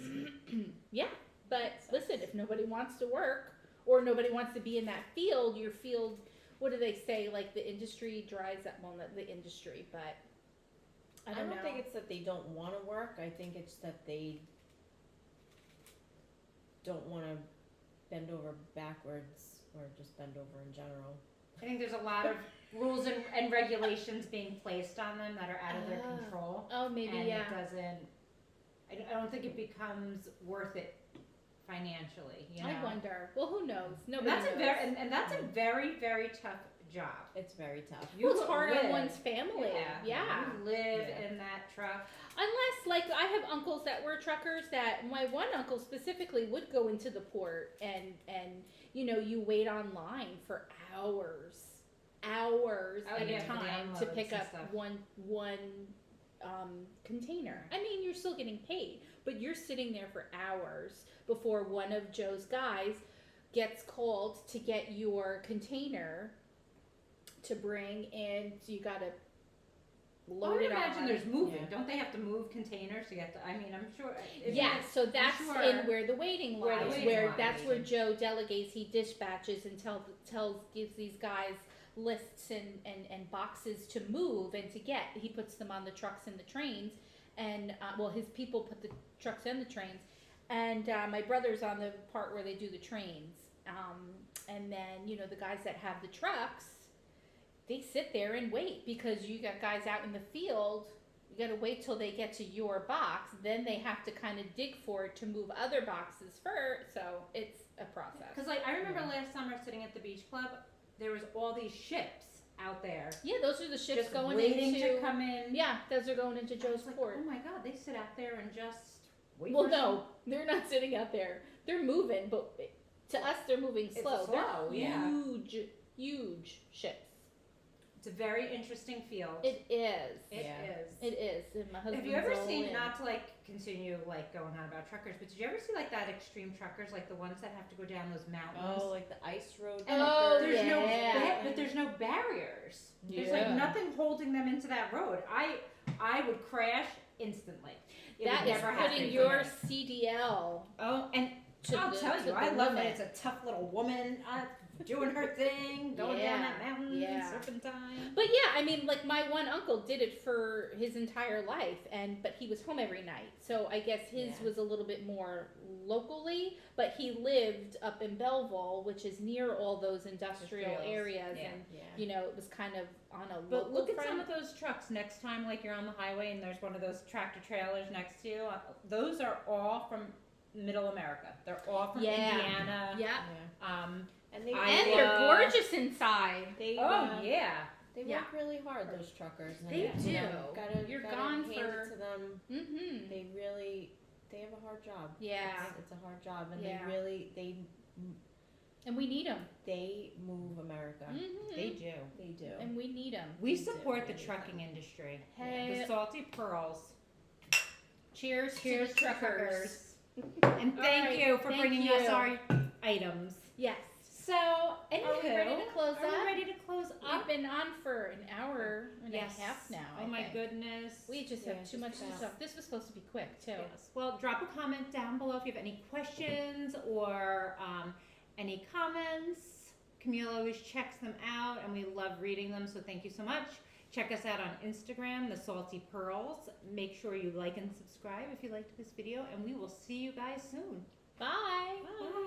Yeah, but listen, if nobody wants to work or nobody wants to be in that field, your field, what do they say? Like the industry dries up. Well, not the industry, but I don't know. think it's that they don't want to work. I think it's that they don't want to bend over backwards or just bend over in general. I think there's a lot of rules and regulations being placed on them that are out of their control. Oh, maybe And yeah. it doesn't, I don't think it becomes worth it financially, you know? I wonder. Well, who knows? And Nobody that's knows. a very, and that's a very, very tough job. It's very tough. Well, it's You hard live- on one's family. Yeah. You live Yeah. in that truck. Unless, like, I have uncles that were truckers that my one uncle specifically would go into the port and you wait online for hours at yeah, a for the time to unloads pick and up stuff. one container. I mean, you're still getting paid, but you're sitting there for hours before one of Joe's guys gets called to get your container to bring in. So you gotta I load would it imagine on. there's moving. Yeah. Don't they have to move containers to get I'm sure. Yeah, so that's sure. in where the waiting Where line the is, waiting where line that's is. where Joe delegates, he dispatches and gives these guys lists and boxes to move and to get. He puts them on the trucks and the trains, and his people put the trucks and the trains, and my brother's on the part where they do the trains, and then the guys that have the trucks, they sit there and wait because you got guys out in the field. You got to wait till they get to your box. Then they have to kind of dig for it to move other boxes first. So it's a process. Because I remember last summer sitting at the beach club, there was all these ships out there Yeah, those are the ships just going waiting into. to come in. Yeah, those are going into I Joe's was like, port. oh my God, they sit out there and just wait Well, for no, they're not sitting out there. They're moving, but to us, they're moving It's slow. slow, They're yeah. huge ships. It's a very interesting field. It is. It Yeah. is. It is. And my husband's Have you ever all seen, in. not to like continue like going on about truckers, but did you ever see like that extreme truckers, like the ones that have to go down those mountains? Oh, like the ice road. And Oh, there's no yeah. but there's no barriers. There's Yeah. like nothing holding them into that road. I would crash instantly. It That would is never happen putting for your me. CDL. Oh, and I'll tell to you, the I love limit. it. It's a tough little woman doing her thing, going down that mountain, Yeah. serpentine. But yeah, I mean, like my one uncle did it for his entire life, but he was home every night. So I guess his Yeah. was a little bit more locally, but he lived up in Belleville, which is near all those industrial Industrials, areas, yeah. and Yeah. you know, it was kind of on a But local look at front. some of those trucks next time, like you're on the highway and there's one of those tractor trailers next to you. Those are all from Middle America. They're all from Yeah. Indiana. Yeah, And they and they're Iowa. gorgeous inside. they Oh yeah. they Yeah. work really hard, those truckers. And They you know, do. Gotta You're gotta gone hand for- it to them. Mm-hmm. They have a hard job. Yeah. It's a hard job, and Yeah. And we need them. they move America. Mm-hmm. They do. They do. And we need them. We They do. support the We need trucking them. industry. Hey, The Salty Pearls. cheers Cheers to the truckers. And All thank right, you for thank bringing you. us our items. Yes. So, anywho, Are we ready to close are we up? ready to close We've up? been on for an hour and Yes. a half now. Oh I my think. goodness. We just Yeah, have too just much about. stuff. This was supposed to be quick too. Yes. Well, drop a comment down below if you have any questions or any comments. Camille always checks them out, and we love reading them, so thank you so much. Check us out on Instagram, The Salty Pearls. Make sure you like and subscribe if you liked this video, and we will see you guys soon. Bye. Bye.